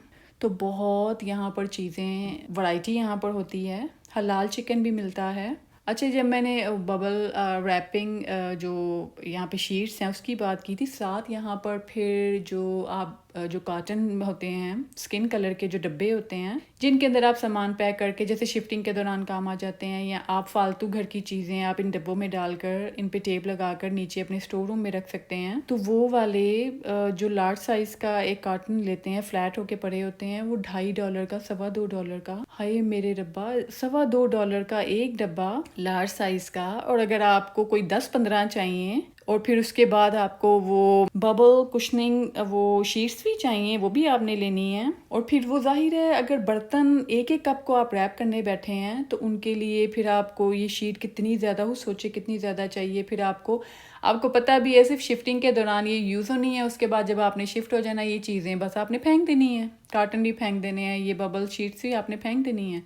تو بہت یہاں پر چیزیں ورائٹی یہاں پر ہوتی ہے، حلال چکن بھی ملتا ہے۔ اچھا، جب میں نے ببل ریپنگ جو یہاں پہ شیٹس ہیں اس کی بات کی تھی، ساتھ یہاں پر پھر جو آپ جو کاٹن ہوتے ہیں سکن کلر کے جو ڈبے ہوتے ہیں جن کے اندر آپ سامان پیک کر کے جیسے شفٹنگ کے دوران کام آ جاتے ہیں، یا آپ فالتو گھر کی چیزیں آپ ان ڈبوں میں ڈال کر ان پہ ٹیپ لگا کر نیچے اپنے اسٹور روم میں رکھ سکتے ہیں، تو وہ والے جو لارج سائز کا ایک کارٹن لیتے ہیں، فلیٹ ہو کے پڑے ہوتے ہیں، وہ $2.5 کا، $2.25 کا، ہائے میرے ربا، $2.25 کا ایک ڈبہ لارج سائز کا۔ اور اگر آپ کو کوئی 10-15 چاہیے اور پھر اس کے بعد آپ کو وہ ببل کشننگ وہ شیٹس بھی چاہیے، وہ بھی آپ نے لینی ہے۔ اور پھر وہ ظاہر ہے اگر برتن ایک ایک کپ کو آپ ریپ کرنے بیٹھے ہیں تو ان کے لیے پھر آپ کو یہ شیٹ کتنی زیادہ ہو، سوچے کتنی زیادہ چاہیے۔ پھر آپ کو پتہ بھی ہے صرف شفٹنگ کے دوران یہ یوز ہونی ہے، اس کے بعد جب آپ نے شفٹ ہو جانا یہ چیزیں بس آپ نے پھینک دینی ہے، کارٹن بھی پھینک دینے ہیں، یہ ببل شیٹس بھی آپ نے پھینک دینی ہیں۔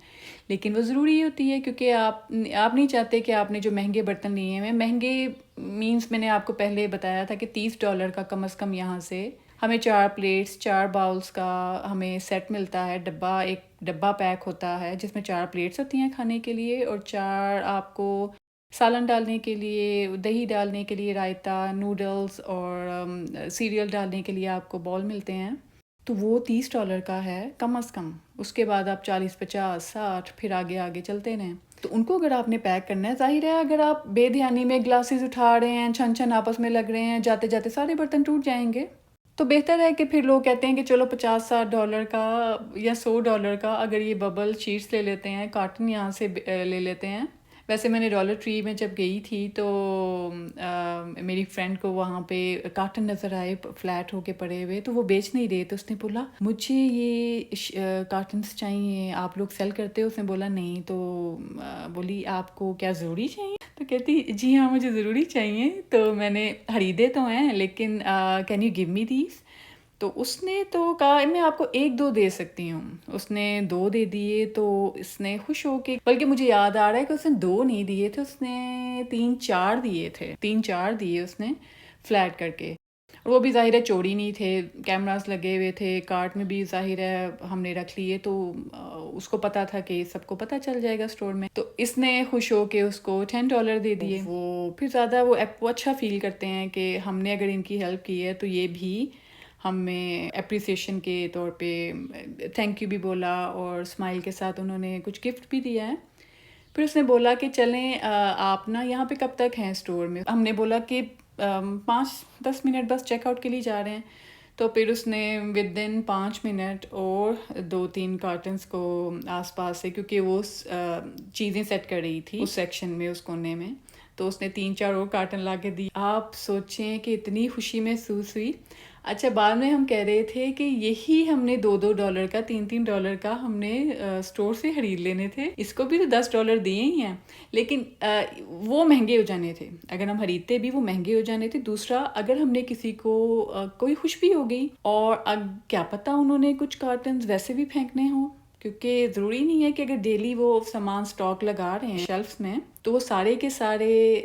لیکن وہ ضروری ہوتی ہے کیونکہ آپ نہیں چاہتے کہ آپ نے جو مہنگے برتن لیے ہیں، مہنگے مینس میں نے آپ کو پہلے بتایا تھا کہ $30 کا کم از کم یہاں سے ہمیں 4 پلیٹس 4 باؤلس کا ہمیں سیٹ ملتا ہے، ڈبہ، ایک ڈبہ پیک ہوتا ہے جس میں 4 پلیٹس ہوتی ہیں کھانے کے لیے، اور 4 آپ کو سالن ڈالنے کے لیے، دہی ڈالنے کے لیے رائتا، نوڈلز اور سیریل ڈالنے کے لیے آپ کو بول ملتے ہیں۔ تو وہ $30 کا ہے کم از کم، اس کے بعد آپ 40 50 60 پھر آگے آگے چلتے رہیں۔ تو ان کو اگر آپ نے پیک کرنا ہے، ظاہر ہے اگر آپ بے دھیانی میں گلاسز اٹھا رہے ہیں، چھن چھن آپس میں لگ رہے ہیں، جاتے جاتے سارے برتن ٹوٹ جائیں گے۔ تو بہتر ہے کہ پھر لوگ کہتے ہیں کہ چلو $50-60 کا یا $100 کا اگر یہ ببل شیٹس لے لیتے ہیں، کارٹن یہاں سے لے لیتے ہیں۔ ویسے میں نے ڈالر ٹری میں جب گئی تھی تو میری فرینڈ کو وہاں پہ کارٹن نظر آئے فلیٹ ہو کے پڑے ہوئے، تو وہ بیچ نہیں رہے، تو اس نے بولا مجھے یہ کارٹنس چاہیے، آپ لوگ سیل کرتے ہو؟ اس نے بولا نہیں، تو بولی آپ کو کیا ضروری چاہیے؟ تو کہتی جی ہاں مجھے ضروری چاہیے۔ تو میں نے خریدے تو ہیں لیکن can you give me these? تو اس نے تو کہا میں آپ کو 1-2 دے سکتی ہوں، اس نے 2 دے دیے۔ تو اس نے خوش ہو کے، بلکہ مجھے یاد آ رہا ہے کہ اس نے 2 نہیں دیے تھے، اس نے 3-4 دیے تھے، 3-4 دیے اس نے فلیٹ کر کے، اور وہ بھی ظاہر ہے چوری نہیں تھے، کیمراز لگے ہوئے تھے، کارٹ میں بھی ظاہر ہے ہم نے رکھ لیے، تو اس کو پتا تھا کہ سب کو پتا چل جائے گا سٹور میں، تو اس نے خوش ہو کے اس کو $10 دے دیے۔ وہ پھر زیادہ وہ اچھا فیل کرتے ہیں کہ ہم نے اگر ان کی ہیلپ کی ہے تو یہ بھی ہمیں اپریسیشن کے طور پہ تھینک یو بھی بولا، اور اسمائل کے ساتھ انہوں نے کچھ گفٹ بھی دیا ہے۔ پھر اس نے بولا کہ چلیں آپ نا یہاں پہ کب تک ہیں اسٹور میں؟ ہم نے بولا کہ 5-10 منٹ بس چیک آؤٹ کے لیے جا رہے ہیں۔ تو پھر اس نے ودن 5 منٹ اور 2-3 کارٹنس کو آس پاس سے، کیونکہ وہ چیزیں سیٹ کر رہی تھی اس سیکشن میں، اس کونے میں، تو اس نے 3-4 اور کارٹن لا کے دی۔ آپ سوچیں کہ اتنی خوشی محسوس ہوئی۔ اچھا، بعد میں ہم کہہ رہے تھے کہ یہی ہم نے $2-2 کا، $3-3 کا ہم نے اسٹور سے خرید لینے تھے، اس کو بھی تو $10 دیے ہی ہیں، لیکن وہ مہنگے ہو جانے تھے، اگر ہم خریدتے بھی وہ مہنگے ہو جانے تھے۔ دوسرا، اگر ہم نے کسی کو کوئی خوش بھی ہو گئی، اور کیا پتہ انہوں نے کچھ کارٹنز ویسے بھی پھینکنے ہوں، کیونکہ ضروری نہیں ہے کہ اگر ڈیلی وہ سامان سٹاک لگا رہے ہیں شیلفز میں تو وہ سارے کے سارے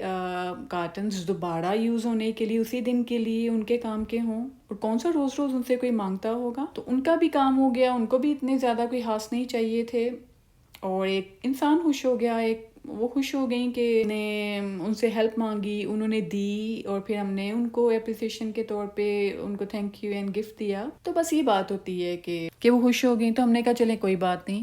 کارٹنز دوبارہ یوز ہونے کے لیے اسی دن کے لیے ان کے کام کے ہوں، اور کون سا روز روز ان سے کوئی مانگتا ہوگا۔ تو ان کا بھی کام ہو گیا، ان کو بھی اتنے زیادہ کوئی خاص نہیں چاہیے تھے، اور ایک انسان خوش ہو گیا، ایک وہ خوش ہو گئیں کہ نے ان سے ہیلپ مانگی، انہوں نے دی، اور پھر ہم نے ان کو اپریسیشن کے طور پہ ان کو تھینک یو اینڈ گفٹ دیا. تو بس یہ بات ہوتی ہے کہ وہ خوش ہو گئیں. تو ہم نے کہا چلیں کوئی بات نہیں،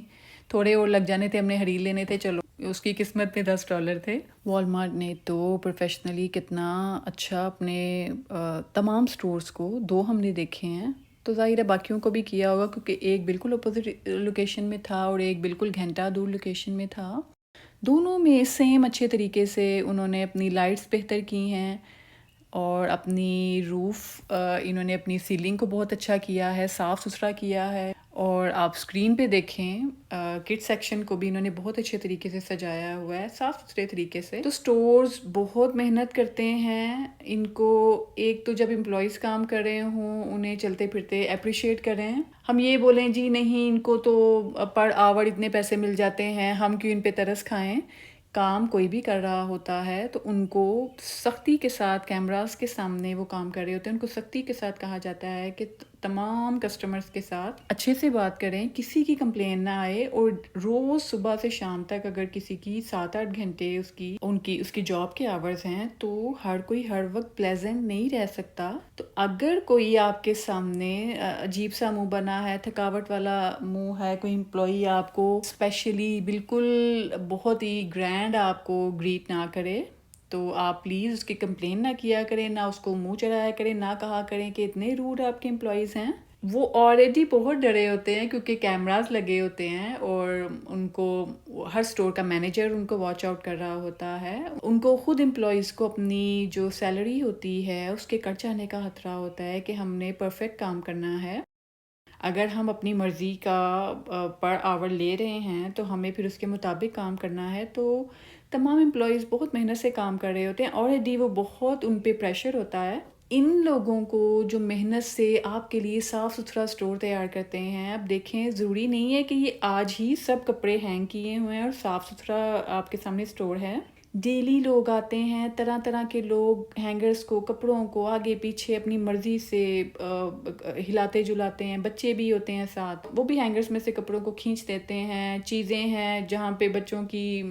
تھوڑے اور لگ جانے تھے، ہم نے حریر لینے تھے، چلو اس کی قسمت میں $10 تھے. والمارٹ نے تو پروفیشنلی کتنا اچھا اپنے تمام سٹورز کو، 2 ہم نے دیکھے ہیں، تو ظاہر ہے باقیوں کو بھی کیا ہوگا، کیونکہ ایک بالکل اپوزٹ لوکیشن میں تھا اور ایک بالکل گھنٹہ دور لوکیشن میں تھا. دونوں میں سیم اچھے طریقے سے انہوں نے اپنی لائٹس بہتر کی ہیں، اور اپنی روف انہوں نے اپنی سیلنگ کو بہت اچھا کیا ہے، صاف ستھرا کیا ہے. اور آپ اسکرین پہ دیکھیں کڈ سیکشن کو بھی انہوں نے بہت اچھے طریقے سے سجایا ہوا ہے، صاف ستھرے طریقے سے. تو سٹورز بہت محنت کرتے ہیں ان کو. ایک تو جب امپلائیز کام کر رہے ہوں انہیں چلتے پھرتے اپریشیٹ کریں. ہم یہ بولیں جی نہیں ان کو تو پر آور اتنے پیسے مل جاتے ہیں، ہم کیوں ان پہ ترس کھائیں. کام کوئی بھی کر رہا ہوتا ہے تو ان کو سختی کے ساتھ کیمراز کے سامنے وہ کام کر رہے ہوتے ہیں، ان کو سختی کے ساتھ کہا جاتا ہے کہ تمام کسٹمرز کے ساتھ اچھے سے بات کریں، کسی کی کمپلین نہ آئے. اور روز صبح سے شام تک اگر کسی کی 7-8 گھنٹے اس کی جاب کے آورز ہیں تو ہر کوئی ہر وقت پلیزنٹ نہیں رہ سکتا. تو اگر کوئی آپ کے سامنے عجیب سا منہ بنا ہے، تھکاوٹ والا منہ ہے، کوئی امپلائی آپ کو اسپیشلی بالکل بہت ہی گرینڈ آپ کو گریٹ نہ کرے، تو آپ پلیز اس کی کمپلین نہ کیا کریں، نہ اس کو منہ چڑھایا کریں، نہ کہا کریں کہ اتنے روڈ آپ کے امپلائیز ہیں. وہ آلریڈی بہت ڈرے ہوتے ہیں کیونکہ کیمراز لگے ہوتے ہیں، اور ان کو ہر سٹور کا مینیجر ان کو واچ آؤٹ کر رہا ہوتا ہے. ان کو خود امپلائیز کو اپنی جو سیلری ہوتی ہے اس کے کٹ جانے کا خطرہ ہوتا ہے کہ ہم نے پرفیکٹ کام کرنا ہے. اگر ہم اپنی مرضی کا پر آور لے رہے ہیں تو ہمیں پھر اس کے مطابق کام کرنا ہے. تو تمام امپلائیز بہت محنت سے کام کر رہے ہوتے ہیں، آلریڈی وہ بہت ان پہ پریشر ہوتا ہے. ان لوگوں کو جو محنت سے آپ کے لیے صاف ستھرا سٹور تیار کرتے ہیں، اب دیکھیں ضروری نہیں ہے کہ یہ آج ہی سب کپڑے ہینگ کیے ہوئے ہیں اور صاف ستھرا آپ کے سامنے سٹور ہے. ڈیلی لوگ آتے ہیں، طرح طرح کے لوگ ہینگرز کو، کپڑوں کو آگے پیچھے اپنی مرضی سے ہلاتے جلاتے ہیں. بچے بھی ہوتے ہیں ساتھ، وہ بھی ہینگرز میں سے کپڑوں کو کھینچ دیتے ہیں. چیزیں ہیں جہاں پہ بچوں کی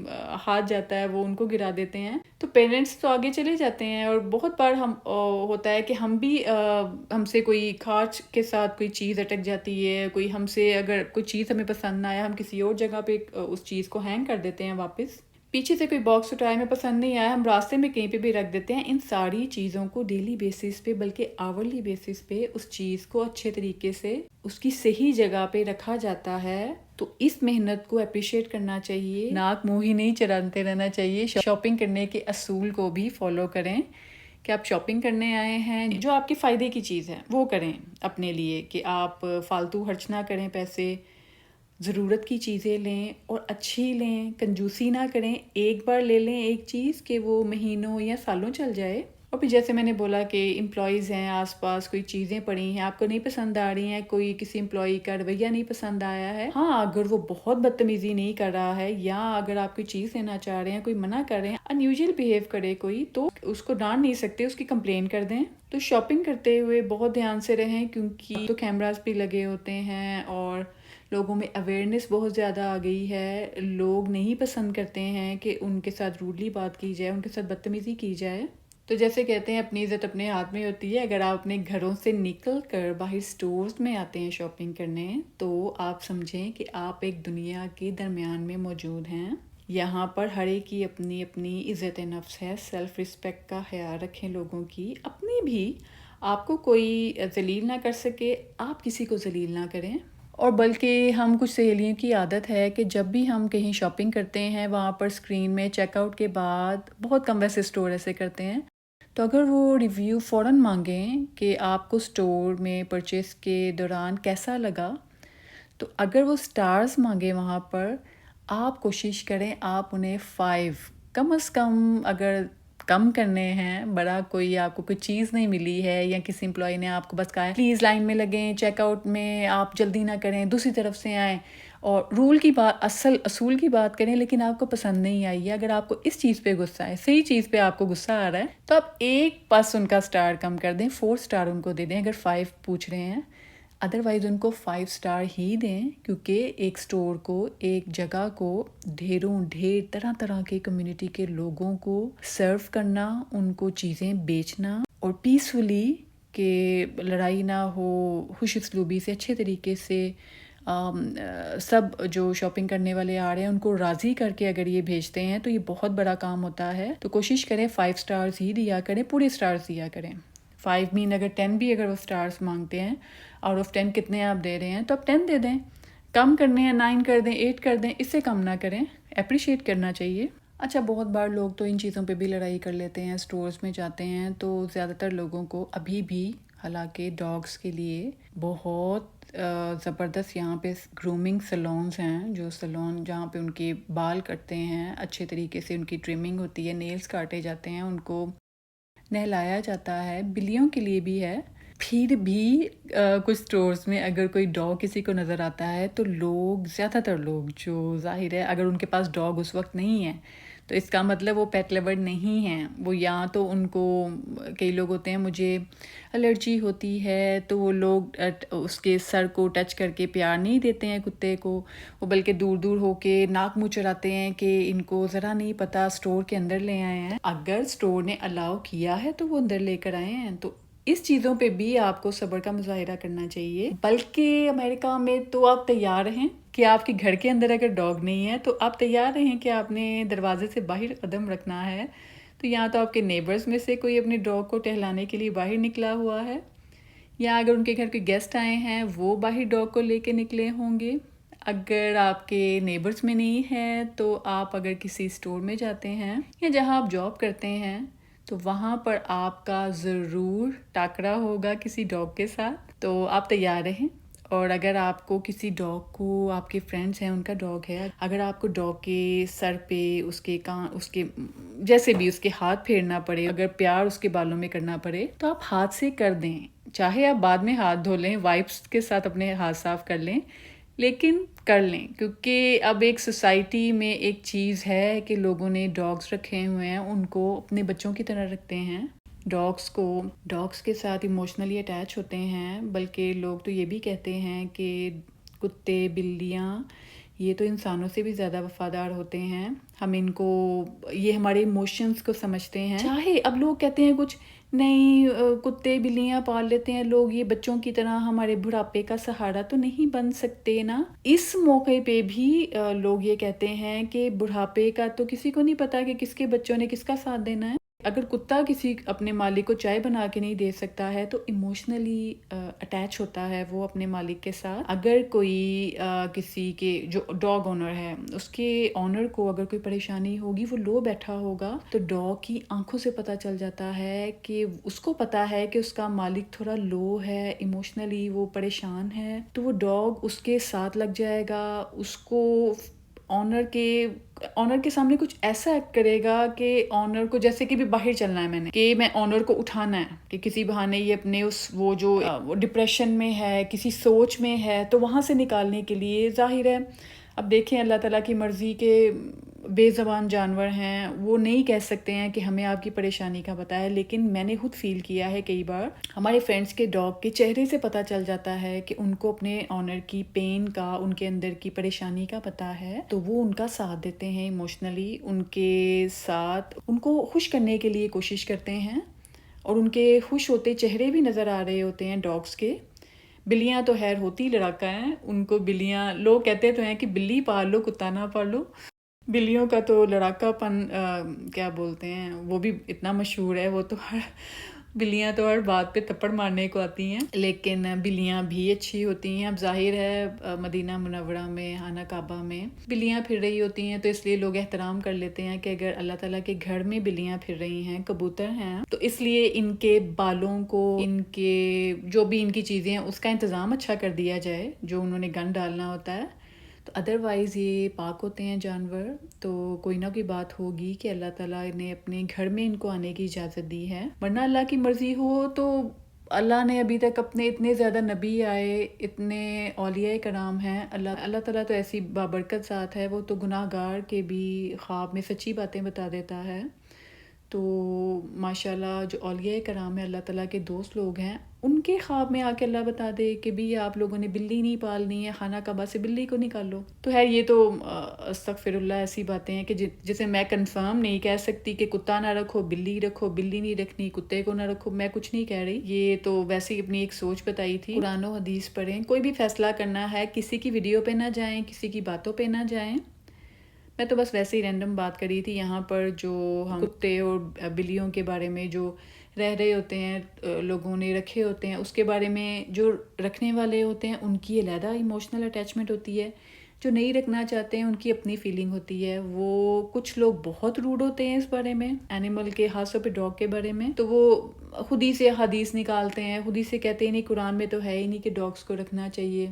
ہاتھ جاتا ہے وہ ان کو گرا دیتے ہیں. تو پیرنٹس تو آگے چلے جاتے ہیں، اور بہت بار ہوتا ہے کہ ہم سے کوئی کھانچ کے ساتھ کوئی چیز اٹک جاتی ہے، کوئی ہم سے اگر کوئی چیز ہمیں پسند نہ آیا، ہم کسی اور جگہ پہ اس چیز کو ہینگ کر دیتے ہیں واپس. پیچھے سے کوئی باکس اٹھایا، ہمیں پسند نہیں آیا، ہم راستے میں کہیں پہ بھی رکھ دیتے ہیں. ان ساری چیزوں کو ڈیلی بیسس پہ بلکہ آورلی بیسس پہ اس چیز کو اچھے طریقے سے اس کی صحیح جگہ پہ رکھا جاتا ہے. تو اس محنت کو اپریشیٹ کرنا چاہیے، ناک منہ ہی نہیں چرانتے رہنا چاہیے. شاپنگ کرنے کے اصول کو بھی فالو کریں کہ آپ شاپنگ کرنے آئے ہیں، جو آپ کے فائدے کی چیز ہے وہ کریں اپنے لیے، کہ آپ فالتو خرچ نہ کریں پیسے. ضرورت کی چیزیں لیں اور اچھی لیں، کنجوسی نہ کریں. ایک بار لے لیں ایک چیز کہ وہ مہینوں یا سالوں چل جائے. اور پھر جیسے میں نے بولا کہ امپلائیز ہیں آس پاس، کوئی چیزیں پڑی ہیں آپ کو نہیں پسند آ رہی ہیں، کوئی کسی امپلائی کا رویہ نہیں پسند آیا ہے، ہاں اگر وہ بہت بدتمیزی نہیں کر رہا ہے، یا اگر آپ کوئی چیز لینا چاہ رہے ہیں، کوئی منع کر رہے ہیں، انیوژل بیہیو کرے کوئی، تو اس کو ڈانٹ نہیں سکتے، اس کی کمپلین کر دیں. تو شاپنگ کرتے ہوئے بہت دھیان سے رہیں، کیونکہ تو کیمراز بھی لگے ہوتے ہیں اور لوگوں میں اویئرنیس بہت زیادہ آ گئی ہے. لوگ نہیں پسند کرتے ہیں کہ ان کے ساتھ روڈلی بات کی جائے، ان کے ساتھ بدتمیزی کی جائے. تو جیسے کہتے ہیں اپنی عزت اپنے ہاتھ میں ہوتی ہے. اگر آپ اپنے گھروں سے نکل کر باہر سٹورز میں آتے ہیں شاپنگ کرنے، تو آپ سمجھیں کہ آپ ایک دنیا کے درمیان میں موجود ہیں. یہاں پر ہر ایک کی اپنی اپنی عزت نفس ہے. سیلف رسپیکٹ کا خیال رکھیں لوگوں کی، اپنی بھی. آپ کو کوئی ذلیل نہ کر سکے، آپ کسی کو ذلیل نہ کریں. اور بلکہ ہم کچھ سہیلیوں کی عادت ہے کہ جب بھی ہم کہیں شاپنگ کرتے ہیں وہاں پر اسکرین میں چیک آؤٹ کے بعد، بہت کم ویسے اسٹور ایسے کرتے ہیں، تو اگر وہ ریویو فوراً مانگیں کہ آپ کو اسٹور میں پرچیز کے دوران کیسا لگا، تو اگر وہ سٹارز مانگے وہاں پر، آپ کوشش کریں آپ انہیں 5 کم از کم، اگر کم کرنے ہیں، بڑا کوئی آپ کو کوئی چیز نہیں ملی ہے یا کسی امپلائی نے آپ کو بس کہا ہے پلیز لائن میں لگیں، چیک آؤٹ میں آپ جلدی نہ کریں، دوسری طرف سے آئیں، اور رول کی بات، اصول کی بات کریں، لیکن آپ کو پسند نہیں آئی ہے، اگر آپ کو اس چیز پہ غصہ ہے، صحیح چیز پہ آپ کو غصہ آ رہا ہے، تو آپ ایک بس ان کا سٹار کم کر دیں، 4 سٹار ان کو دے دیں. اگر 5 پوچھ رہے ہیں ادروائز ان کو 5 اسٹار ہی دیں، کیونکہ ایک اسٹور کو، ایک جگہ کو ڈھیر طرح طرح کے کمیونٹی کے لوگوں کو سرو کرنا، ان کو چیزیں بیچنا اور پیسفلی، کہ لڑائی نہ ہو، خوش اسلوبی سے اچھے طریقے سے سب جو شاپنگ کرنے والے آ رہے ہیں ان کو راضی کر کے اگر یہ بھیجتے ہیں تو یہ بہت بڑا کام ہوتا ہے. تو کوشش کریں 5 اسٹارز ہی دیا کریں، پورے اسٹارز دیا کریں. 5 مین اگر 10 بھی اگر وہ اسٹارز مانگتے ہیں، آؤٹ آف 10 کتنے آپ دے رہے ہیں تو آپ 10 دے دیں. کم کرنے ہیں 9 کر دیں، 8 کر دیں، اس سے کم نہ کریں. اپریشیٹ کرنا چاہیے. اچھا، بہت بار لوگ تو ان چیزوں پہ بھی لڑائی کر لیتے ہیں. اسٹورز میں جاتے ہیں تو زیادہ تر لوگوں کو ابھی بھی، حالانکہ ڈاگس کے لیے بہت زبردست یہاں پہ گرومنگ سیلونز ہیں، جو سیلون جہاں پہ ان کے بال کٹتے ہیں، اچھے طریقے سے ان کی ٹرمنگ ہوتی ہے، نیلز کاٹے جاتے ہیں، ان کو نہلایا جاتا ہے. بلیوں کے لیے بھی ہے. پھر بھی کچھ سٹورز میں اگر کوئی ڈاگ کسی کو نظر آتا ہے تو لوگ، زیادہ تر لوگ، جو ظاہر ہے اگر ان کے پاس ڈاگ اس وقت نہیں ہے تو اس کا مطلب وہ پیٹ لور نہیں ہیں. وہ یا تو ان کو، کئی لوگ ہوتے ہیں مجھے الرجی ہوتی ہے تو وہ لوگ اس کے سر کو ٹچ کر کے پیار نہیں دیتے ہیں کتے کو، وہ بلکہ دور دور ہو کے ناک منہ چڑھاتے ہیں کہ ان کو ذرا نہیں پتہ اسٹور کے اندر لے آئے ہیں. اگر اسٹور نے الاؤ کیا ہے تو وہ اندر لے کر آئے ہیں. تو اس چیزوں پہ بھی آپ کو صبر کا مظاہرہ کرنا چاہیے. بلکہ امریکہ میں تو آپ تیار رہیں کہ آپ کے گھر کے اندر اگر ڈاگ نہیں ہے تو آپ تیار رہیں کہ آپ نے دروازے سے باہر قدم رکھنا ہے تو یا تو آپ کے نیبرز میں سے کوئی اپنے ڈاگ کو ٹہلانے کے لیے باہر نکلا ہوا ہے، یا اگر ان کے گھر کے گیسٹ آئے ہیں وہ باہر ڈاگ کو لے کے نکلے ہوں گے. اگر آپ کے نیبرز میں نہیں ہے تو آپ اگر کسی اسٹور میں جاتے ہیں یا جہاں آپ جاب کرتے ہیں تو وہاں پر آپ کا ضرور ٹاکرا ہوگا کسی ڈاگ کے ساتھ. تو آپ تیار رہیں. اور اگر آپ کو کسی ڈاگ کو، آپ کے فرینڈس ہیں ان کا ڈاگ ہے، اگر آپ کو ڈاگ کے سر پہ، اس کے اس کے جیسے بھی اس کے ہاتھ پھیرنا پڑے، اگر پیار اس کے بالوں میں کرنا پڑے تو آپ ہاتھ سے کر دیں. چاہے آپ بعد میں ہاتھ دھو لیں، وائپس کے ساتھ اپنے ہاتھ صاف کر لیں، لیکن کر لیں. کیونکہ اب ایک سوسائٹی میں ایک چیز ہے کہ لوگوں نے ڈاگس رکھے ہوئے ہیں، ان کو اپنے بچوں کی طرح رکھتے ہیں. ڈاگس کے ساتھ ایموشنلی اٹیچ ہوتے ہیں. بلکہ لوگ تو یہ بھی کہتے ہیں کہ کتے، بلیاں یہ تو انسانوں سے بھی زیادہ وفادار ہوتے ہیں. ہم ان کو، یہ ہمارے ایموشنز کو سمجھتے ہیں. چاہے اب لوگ کہتے ہیں کچھ نہیں، کتے بلیاں پال لیتے ہیں لوگ، یہ بچوں کی طرح ہمارے بڑھاپے کا سہارا تو نہیں بن سکتے نا. اس موقع پہ بھی لوگ یہ کہتے ہیں کہ بڑھاپے کا تو کسی کو نہیں پتا کہ کس کے بچوں نے کس کا ساتھ دینا ہے. اگر کتا کسی اپنے مالک کو چائے بنا کے نہیں دے سکتا ہے تو ایموشنلی اٹیچ ہوتا ہے وہ اپنے مالک کے ساتھ. اگر کوئی کسی کے جو ڈاگ اونر ہے، اس کے اونر کو اگر کوئی پریشانی ہوگی، وہ لو بیٹھا ہوگا تو ڈاگ کی آنکھوں سے پتہ چل جاتا ہے کہ اس کو پتہ ہے کہ اس کا مالک تھوڑا لو ہے، ایموشنلی وہ پریشان ہے، تو وہ ڈاگ اس کے ساتھ لگ جائے گا، اس کو آنر کے سامنے کچھ ایسا ایکٹ کرے گا کہ آنر کو، جیسے کہ بھی باہر چلنا ہے، میں آنر کو اٹھانا ہے کہ کسی بہانے یہ اپنے وہ جو ڈپریشن میں ہے، کسی سوچ میں ہے، تو وہاں سے نکالنے کے لیے، ظاہر ہے اب دیکھیں اللہ تعالیٰ کی مرضی کے بے زبان جانور ہیں، وہ نہیں کہہ سکتے ہیں کہ ہمیں آپ کی پریشانی کا پتہ ہے. لیکن میں نے خود فیل کیا ہے کئی بار، ہمارے فرینڈس کے ڈاگ کے چہرے سے پتہ چل جاتا ہے کہ ان کو اپنے آنر کی پین کا، ان کے اندر کی پریشانی کا پتہ ہے، تو وہ ان کا ساتھ دیتے ہیں ایموشنلی، ان کے ساتھ ان کو خوش کرنے کے لیے کوشش کرتے ہیں. اور ان کے خوش ہوتے چہرے بھی نظر آ رہے ہوتے ہیں ڈاگس کے. بلیاں تو خیر ہوتی لڑاکا ہیں، ان کو بلیاں، لوگ کہتے تو ہیں کہ بلی پال لو کتا نہ پال لو. بلیوں کا تو لڑاکا پن کیا بولتے ہیں، وہ بھی اتنا مشہور ہے، وہ تو بلیاں تو ہر بات پہ تھپڑ مارنے کو آتی ہیں. لیکن بلیاں بھی اچھی ہوتی ہیں. اب ظاہر ہے مدینہ منورہ میں، خانہ کعبہ میں بلیاں پھر رہی ہوتی ہیں تو اس لیے لوگ احترام کر لیتے ہیں کہ اگر اللہ تعالیٰ کے گھر میں بلیاں پھر رہی ہیں، کبوتر ہیں، تو اس لیے ان کے بالوں کو، ان کے جو بھی ان کی چیزیں ہیں اس کا انتظام اچھا کر دیا جائے، جو انہوں نے گند ڈالنا ہوتا ہے. تو ادروائز یہ پاک ہوتے ہیں جانور. تو کوئی نہ کوئی بات ہوگی کہ اللہ تعالیٰ نے اپنے گھر میں ان کو آنے کی اجازت دی ہے، ورنہ اللہ کی مرضی ہو تو اللہ نے ابھی تک اپنے اتنے زیادہ نبی آئے، اتنے اولیاء کرام ہیں، اللہ تعالیٰ تو ایسی بابرکت ذات ہے، وہ تو گناہ گار کے بھی خواب میں سچی باتیں بتا دیتا ہے. تو ماشاءاللہ جو اولیاء کرام ہیں، اللہ تعالیٰ کے دوست لوگ ہیں، ان کے خواب میں آ کے اللہ بتا دے کہ بھی آپ لوگوں نے بلی نہیں پالنی ہے، خانہ کعبہ سے بلی کو نکال لو، تو ہے یہ تو استغفر اللہ ایسی باتیں ہیں کہ جسے میں کنفرم نہیں کہہ سکتی کہ کتا نہ رکھو، بلی رکھو، بلی نہیں رکھنی، کتے کو نہ رکھو، میں کچھ نہیں کہہ رہی، یہ تو ویسے ہی اپنی ایک سوچ بتائی تھی۔ قرآن و حدیث پڑھیں، کوئی بھی فیصلہ کرنا ہے کسی کی ویڈیو پہ نہ جائیں، کسی کی باتوں پہ نہ جائیں۔ میں تو بس ویسے ہی رینڈم بات کری تھی یہاں پر، جو ہم کتے اور بلیوں کے بارے میں جو رہ رہے ہوتے ہیں، لوگوں نے رکھے ہوتے ہیں، اس کے بارے میں جو رکھنے والے ہوتے ہیں ان کی علیحدہ ایموشنل اٹیچمنٹ ہوتی ہے، جو نہیں رکھنا چاہتے ہیں ان کی اپنی فیلنگ ہوتی ہے۔ وہ کچھ لوگ بہت روڈ ہوتے ہیں اس بارے میں، اینیمل کے، خاص طور پہ ڈاگ کے بارے میں، تو وہ خود ہی سے حدیث نکالتے ہیں، خود ہی سے کہتے ہیں نہیں قرآن میں تو ہے ہی نہیں کہ ڈاگس کو رکھنا چاہیے،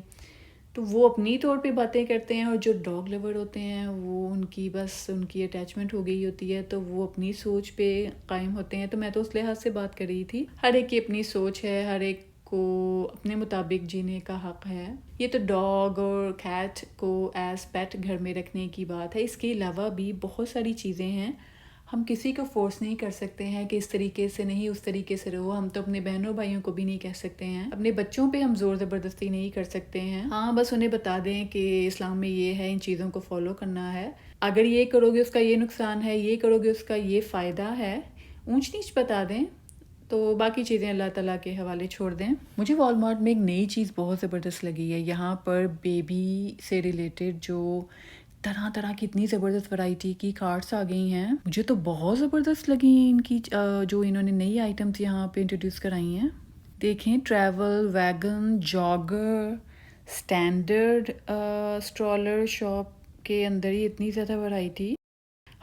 تو وہ اپنی طور پہ باتیں کرتے ہیں، اور جو ڈاگ لور ہوتے ہیں وہ ان کی بس ان کی اٹیچمنٹ ہو گئی ہوتی ہے، تو وہ اپنی سوچ پہ قائم ہوتے ہیں۔ تو میں تو اس لحاظ سے بات کر رہی تھی، ہر ایک کی اپنی سوچ ہے، ہر ایک کو اپنے مطابق جینے کا حق ہے۔ یہ تو ڈاگ اور کیٹ کو ایز پیٹ گھر میں رکھنے کی بات ہے، اس کے علاوہ بھی بہت ساری چیزیں ہیں۔ ہم کسی کو فورس نہیں کر سکتے ہیں کہ اس طریقے سے نہیں، اس طریقے سے رہو، ہم تو اپنے بہنوں بھائیوں کو بھی نہیں کہہ سکتے ہیں، اپنے بچوں پہ ہم زور زبردستی نہیں کر سکتے ہیں۔ ہاں بس انہیں بتا دیں کہ اسلام میں یہ ہے، ان چیزوں کو فالو کرنا ہے، اگر یہ کرو گے اس کا یہ نقصان ہے، یہ کرو گے اس کا یہ فائدہ ہے، اونچ نیچ بتا دیں، تو باقی چیزیں اللہ تعالیٰ کے حوالے چھوڑ دیں۔ مجھے والمارٹ میں ایک نئی چیز بہت زبردست لگی ہے، یہاں پر بیبی سے ریلیٹڈ جو طرح طرح کی اتنی زبردست ورائٹی کی کارٹس آ گئی ہیں، مجھے تو بہت زبردست لگی ان کی جو انہوں نے نئی آئٹمس یہاں پہ انٹروڈیوس کرائی ہیں۔ دیکھیں، ٹریول ویگن، جاگر، سٹینڈرڈ اسٹرالر، شاپ کے اندر ہی اتنی زیادہ ورائٹی۔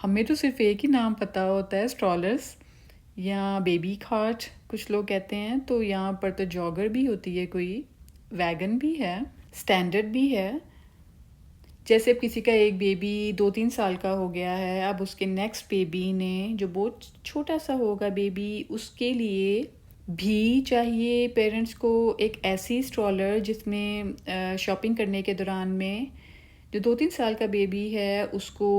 ہمیں تو صرف ایک ہی نام پتہ ہوتا ہے، اسٹرالرس یا بیبی کارٹ کچھ لوگ کہتے ہیں، تو یہاں پر تو جاگر بھی ہوتی ہے، کوئی ویگن بھی ہے، سٹینڈرڈ بھی ہے۔ جیسے اب کسی کا ایک بیبی 2-3 سال کا ہو گیا ہے، اب اس کے نیکسٹ بیبی نے جو بہت چھوٹا سا ہوگا بیبی، اس کے لیے بھی چاہیے پیرنٹس کو ایک ایسی اسٹرالر جس میں شاپنگ کرنے کے دوران میں جو 2-3 سال کا بیبی ہے اس کو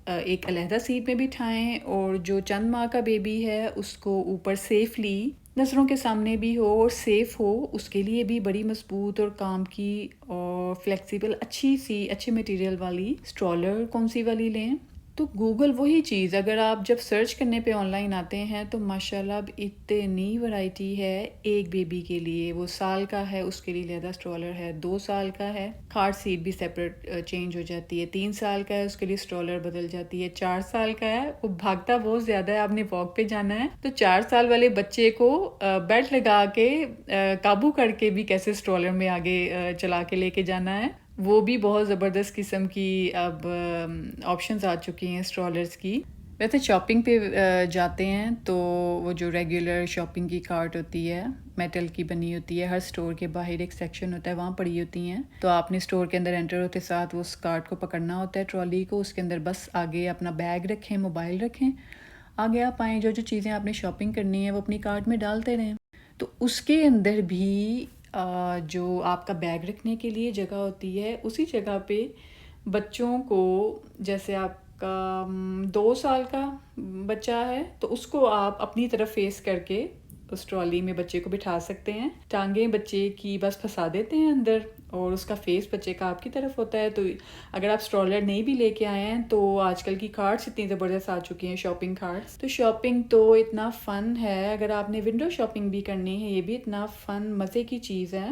ایک علیحدہ سیٹ میں بٹھائیں، اور جو چند ماہ کا بیبی ہے اس کو اوپر سیفلی نظروں کے سامنے بھی ہو اور سیف ہو، اس کے لیے بھی بڑی مضبوط اور کام کی اور فلیکسیبل اچھے میٹیریل والی اسٹرالر کون سی والی لیں۔ تو گوگل وہی چیز، اگر آپ جب سرچ کرنے پہ آن لائن آتے ہیں تو ماشاءاللہ اب اتنی ورائٹی ہے۔ ایک بیبی کے لیے، وہ سال کا ہے اس کے لیے علیحدہ اسٹرالر ہے، 2 سال کا ہے کارٹ سیٹ بھی سیپریٹ چینج ہو جاتی ہے، 3 سال کا ہے اس کے لیے اسٹرالر بدل جاتی ہے، 4 سال کا ہے وہ بھاگتا بہت زیادہ ہے، آپ نے واک پہ جانا ہے تو 4 سال والے بچے کو بیلٹ لگا کے قابو کر کے بھی کیسے اسٹرالر میں آگے چلا کے لے کے جانا ہے، وہ بھی بہت زبردست قسم کی اب آپشنز آ چکی ہیں اسٹرالرز کی۔ ویسے شاپنگ پہ جاتے ہیں تو وہ جو ریگولر شاپنگ کی کارٹ ہوتی ہے، میٹل کی بنی ہوتی ہے، ہر سٹور کے باہر ایک سیکشن ہوتا ہے، وہاں پڑی ہوتی ہیں، تو آپ نے سٹور کے اندر انٹر ہوتے ساتھ اس کارٹ کو پکڑنا ہوتا ہے، ٹرالی کو، اس کے اندر بس آگے اپنا بیگ رکھیں، موبائل رکھیں، آگے آپ آئیں، جو چیزیں آپ نے شاپنگ کرنی ہے وہ اپنی کارٹ میں ڈالتے رہیں۔ تو اس کے اندر بھی جو آپ کا بیگ رکھنے کے لیے جگہ ہوتی ہے، اسی جگہ پہ بچوں کو، جیسے آپ کا 2 سال کا بچہ ہے تو اس کو آپ اپنی طرف فیس کر کے اس ٹرالی میں بچے کو بٹھا سکتے ہیں، ٹانگیں بچے کی بس پھنسا دیتے ہیں اندر اور اس کا فیس بچے کا آپ کی طرف ہوتا ہے۔ تو اگر آپ اسٹرالر نہیں بھی لے کے آئے ہیں تو آج کل کی کارٹس اتنی زبردست آ چکی ہیں، شاپنگ کارٹس، تو شاپنگ تو اتنا فن ہے، اگر آپ نے ونڈو شاپنگ بھی کرنی ہے یہ بھی اتنا فن مزے کی چیز ہے۔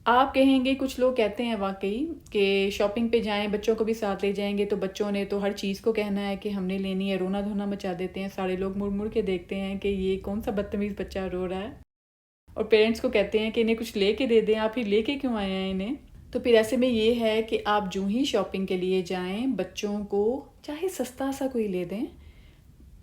آپ کہیں گے، کچھ لوگ کہتے ہیں واقعی کہ شاپنگ پہ جائیں بچوں کو بھی ساتھ لے جائیں گے تو بچوں نے تو ہر چیز کو کہنا ہے کہ ہم نے لینی ہے، رونا دھونا مچا دیتے ہیں، سارے لوگ مڑ مڑ کے دیکھتے ہیں کہ یہ کون سا بدتمیز بچہ رو رہا ہے، اور پیرنٹس کو کہتے ہیں کہ انہیں کچھ لے کے دے دیں، آپ ہی لے کے کیوں آئے ہیں انہیں۔ تو پھر ایسے میں یہ ہے کہ آپ جو ہی شاپنگ کے لیے جائیں بچوں کو چاہے سستا سا کوئی لے دیں،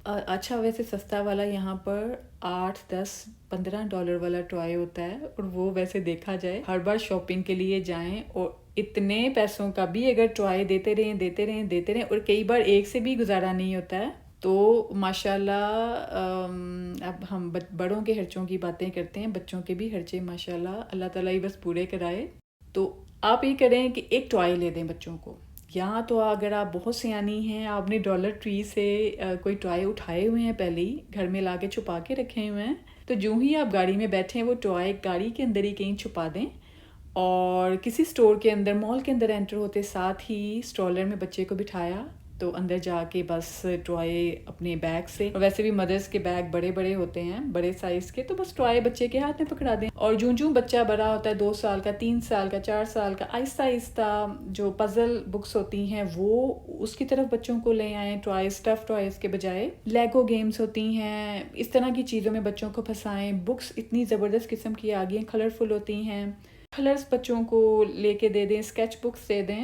اچھا ویسے سستا والا یہاں پر $8-10-15 والا ٹوائے ہوتا ہے، اور وہ ویسے دیکھا جائے ہر بار شاپنگ کے لیے جائیں اور اتنے پیسوں کا بھی اگر ٹوائے دیتے رہیں اور کئی بار ایک سے بھی گزارا نہیں ہوتا ہے، تو ماشاءاللہ اب ہم بڑوں کے خرچوں کی باتیں کرتے ہیں، بچوں کے بھی خرچے ماشاءاللہ اللہ تعالیٰ ہی بس پورے کرائے۔ تو آپ یہ کریں کہ ایک ٹوائے لے دیں بچوں کو، یا تو اگر آپ بہت سیانی ہیں، آپ نے ڈالر ٹری سے کوئی ٹوائے اٹھائے ہوئے ہیں پہلے ہی گھر میں لا کے چھپا کے رکھے ہوئے ہیں، تو جو ہی آپ گاڑی میں بیٹھیں وہ ٹوائے گاڑی کے اندر ہی کہیں چھپا دیں، اور کسی سٹور کے اندر، مال کے اندر انٹر ہوتے ساتھ ہی اسٹرالر میں بچے کو بٹھایا، تو اندر جا کے بس ٹوائے اپنے بیگ سے، اور ویسے بھی مدرس کے بیگ بڑے بڑے ہوتے ہیں، بڑے سائز کے، تو بس ٹوائے بچے کے ہاتھ میں پکڑا دیں، اور جوں بچہ بڑا ہوتا ہے 2 سال کا، 3 سال کا، 4 سال کا، آہستہ آہستہ جو پزل بکس ہوتی ہیں وہ اس کی طرف بچوں کو لے آئیں، ٹوائز، اسٹف ٹوائز کے بجائے لیگو گیمز ہوتی ہیں، اس طرح کی چیزوں میں بچوں کو پھنسائیں۔ بکس اتنی زبردست قسم کی آ گئی ہیں، کلرفل ہوتی ہیں، کلرز بچوں کو لے کے دے دیں، اسکیچ بکس دے دیں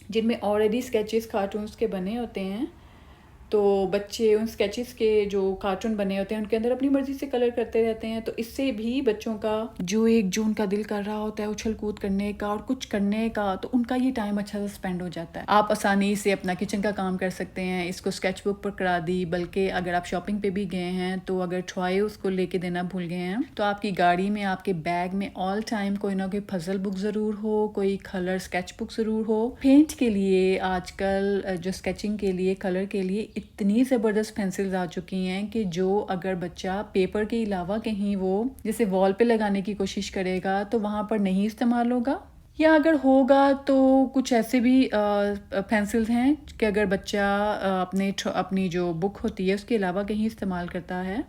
جن میں آلریڈی اسکیچز کارٹونز کے بنے ہوتے ہیں، تو بچے ان اسکیچز کے جو کارٹون بنے ہوتے ہیں ان کے اندر اپنی مرضی سے کلر کرتے رہتے ہیں، تو اس سے بھی بچوں کا جو 1 جون کا دل کر رہا ہوتا ہے اچھل کود کرنے کا اور کچھ کرنے کا، تو ان کا یہ ٹائم اچھا سا اسپینڈ ہو جاتا ہے۔ آپ آسانی سے اپنا کچن کا کام کر سکتے ہیں، اس کو اسکیچ بک پر کرا دی، بلکہ اگر آپ شاپنگ پہ بھی گئے ہیں تو اگر ٹوائے اس کو لے کے دینا بھول گئے ہیں تو آپ کی گاڑی میں، آپ کے بیگ میں آل ٹائم کوئی نہ کوئی پزل بک ضرور ہو، کوئی کلر اسکیچ بک ضرور ہو۔ پینٹ کے لیے آج کل جو اسکیچنگ کے لیے، کلر کے لیے اتنی زبردست پینسلز آ چکی ہیں کہ جو اگر بچہ پیپر کے علاوہ کہیں وہ جیسے وال پہ لگانے کی کوشش کرے گا تو وہاں پر نہیں استعمال ہوگا، یا اگر ہوگا تو کچھ ایسے بھی پینسلز ہیں کہ اگر بچہ اپنی جو بک ہوتی ہے اس کے علاوہ کہیں استعمال کرتا ہے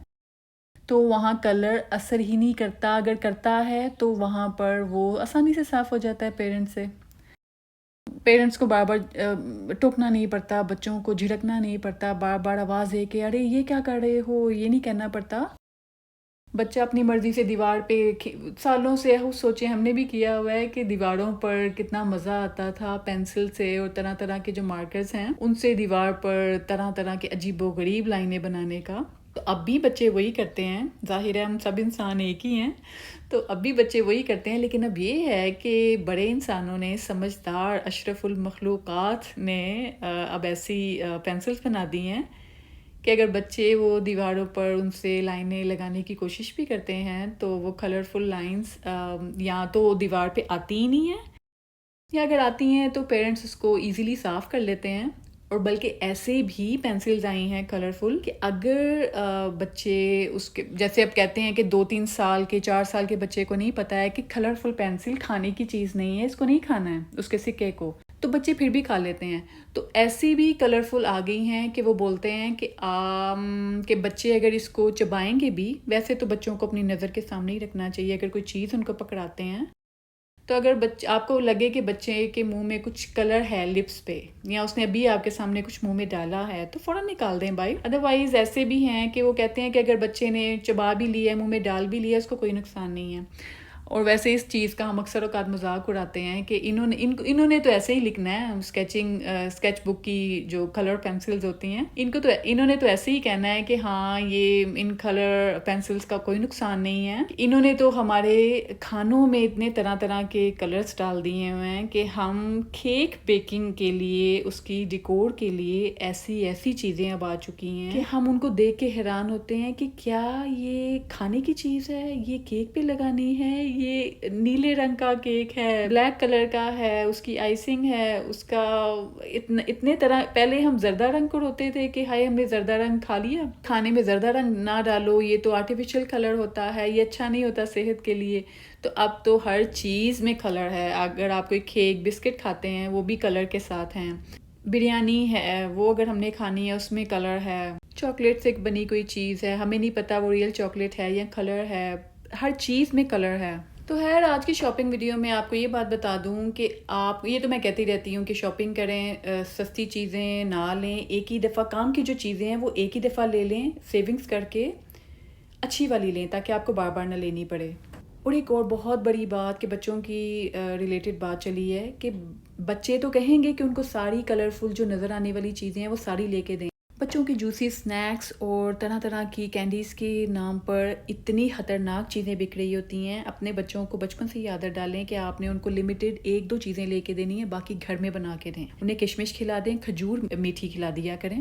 تو وہاں کلر اثر ہی نہیں کرتا، اگر کرتا ہے تو وہاں پر وہ آسانی سے صاف ہو جاتا ہے پیرنٹس کو بار بار ٹوکنا نہیں پڑتا، بچوں کو جھڑکنا نہیں پڑتا، بار بار آواز دے کے ارے یہ کیا کر رہے ہو یہ نہیں کہنا پڑتا۔ بچہ اپنی مرضی سے دیوار پہ، سالوں سے سوچیں ہم نے بھی کیا ہوا ہے کہ دیواروں پر کتنا مزہ آتا تھا پینسل سے اور طرح طرح کے جو مارکرز ہیں ان سے دیوار پر طرح طرح کے عجیب و غریب لائنیں بنانے کا۔ تو اب بھی بچے وہی کرتے ہیں، ظاہر ہے ہم سب انسان ایک ہی ہیں، تو اب بھی بچے وہی کرتے ہیں، لیکن اب یہ ہے کہ بڑے انسانوں نے، سمجھدار اشرف المخلوقات نے اب ایسی پینسلز بنا دی ہیں کہ اگر بچے وہ دیواروں پر ان سے لائنیں لگانے کی کوشش بھی کرتے ہیں تو وہ کلرفل لائنز یا تو دیوار پہ آتی ہی نہیں ہیں، یا اگر آتی ہیں تو پیرنٹس اس کو ایزیلی صاف کر لیتے ہیں۔ اور بلکہ ایسے بھی پینسلز آئی ہیں کلرفل کہ اگر بچے اس کے جیسے اب کہتے ہیں کہ 2-3 سال کے، 4 سال کے بچے کو نہیں پتا ہے کہ کلرفل پینسل کھانے کی چیز نہیں ہے، اس کو نہیں کھانا ہے اس کے سکے کو، تو بچے پھر بھی کھا لیتے ہیں۔ تو ایسی بھی کلرفل آ گئی ہیں کہ وہ بولتے ہیں کہ بچے اگر اس کو چبائیں گے بھی، ویسے تو بچوں کو اپنی نظر کے سامنے ہی رکھنا چاہیے، اگر کوئی چیز ان کو پکڑاتے ہیں تو اگر آپ کو لگے کہ بچے کے منہ میں کچھ کلر ہے لپس پہ، یا اس نے ابھی آپ کے سامنے کچھ منہ میں ڈالا ہے تو فوراً نکال دیں بھائی۔ ادروائز ایسے بھی ہیں کہ وہ کہتے ہیں کہ اگر بچے نے چبا بھی لیا ہے، منہ میں ڈال بھی لیا، اس کو کوئی نقصان نہیں ہے۔ اور ویسے اس چیز کا ہم اکثر اوقات مذاق اڑاتے ہیں کہ انہوں نے تو ایسے ہی لکھنا ہے، اسکیچ بک کی جو کلر پینسلز ہوتی ہیں انہوں نے تو ایسے ہی کہنا ہے کہ ہاں یہ ان کلر پینسلز کا کوئی نقصان نہیں ہے، انہوں نے تو ہمارے کھانوں میں اتنے طرح طرح کے کلرز ڈال دیے ہوئے ہیں کہ ہم کیک بیکنگ کے لیے، اس کی ڈیکور کے لیے ایسی چیزیں اب آ چکی ہیں کہ ہم ان کو دیکھ کے حیران ہوتے ہیں کہ کیا یہ کھانے کی چیز ہے، یہ کیک پہ لگانی ہے، یہ نیلے رنگ کا کیک ہے، بلیک کلر کا ہے، اس کی آئسنگ ہے، اس کا اتنے طرح۔ پہلے ہم زردہ رنگ کو روتے تھے کہ ہائے ہم نے زردہ رنگ کھا لیا، کھانے میں زردہ رنگ نہ ڈالو، یہ تو آرٹیفیشل کلر ہوتا ہے، یہ اچھا نہیں ہوتا صحت کے لیے۔ تو اب تو ہر چیز میں کلر ہے، اگر آپ کوئی کیک بسکٹ کھاتے ہیں وہ بھی کلر کے ساتھ ہیں، بریانی ہے وہ اگر ہم نے کھانی ہے اس میں کلر ہے، چاکلیٹ سے بنی کوئی چیز ہے، ہمیں نہیں پتا وہ ریئل چاکلیٹ ہے یا کلر ہے، ہر چیز میں کلر ہے۔ تو خیر آج کی شاپنگ ویڈیو میں آپ کو یہ بات بتا دوں کہ آپ، یہ تو میں کہتی رہتی ہوں کہ شاپنگ کریں، سستی چیزیں نہ لیں، ایک ہی دفعہ کام کی جو چیزیں ہیں وہ ایک ہی دفعہ لے لیں، سیونگز کر کے اچھی والی لیں تاکہ آپ کو بار بار نہ لینی پڑے۔ اور ایک اور بہت بڑی بات کہ بچوں کی ریلیٹڈ بات چلی ہے کہ بچے تو کہیں گے کہ ان کو ساری کلرفل جو نظر آنے والی چیزیں ہیں وہ ساری لے کے دیں۔ بچوں کی جوسی سنیکس اور طرح طرح کی کینڈیز کے نام پر اتنی خطرناک چیزیں بک رہی ہوتی ہیں، اپنے بچوں کو بچپن سے ہی عادت ڈالیں کہ آپ نے ان کو لمیٹڈ 1-2 چیزیں لے کے دینی ہیں، باقی گھر میں بنا کے دیں، انہیں کشمش کھلا دیں، کھجور میٹھی کھلا دیا کریں۔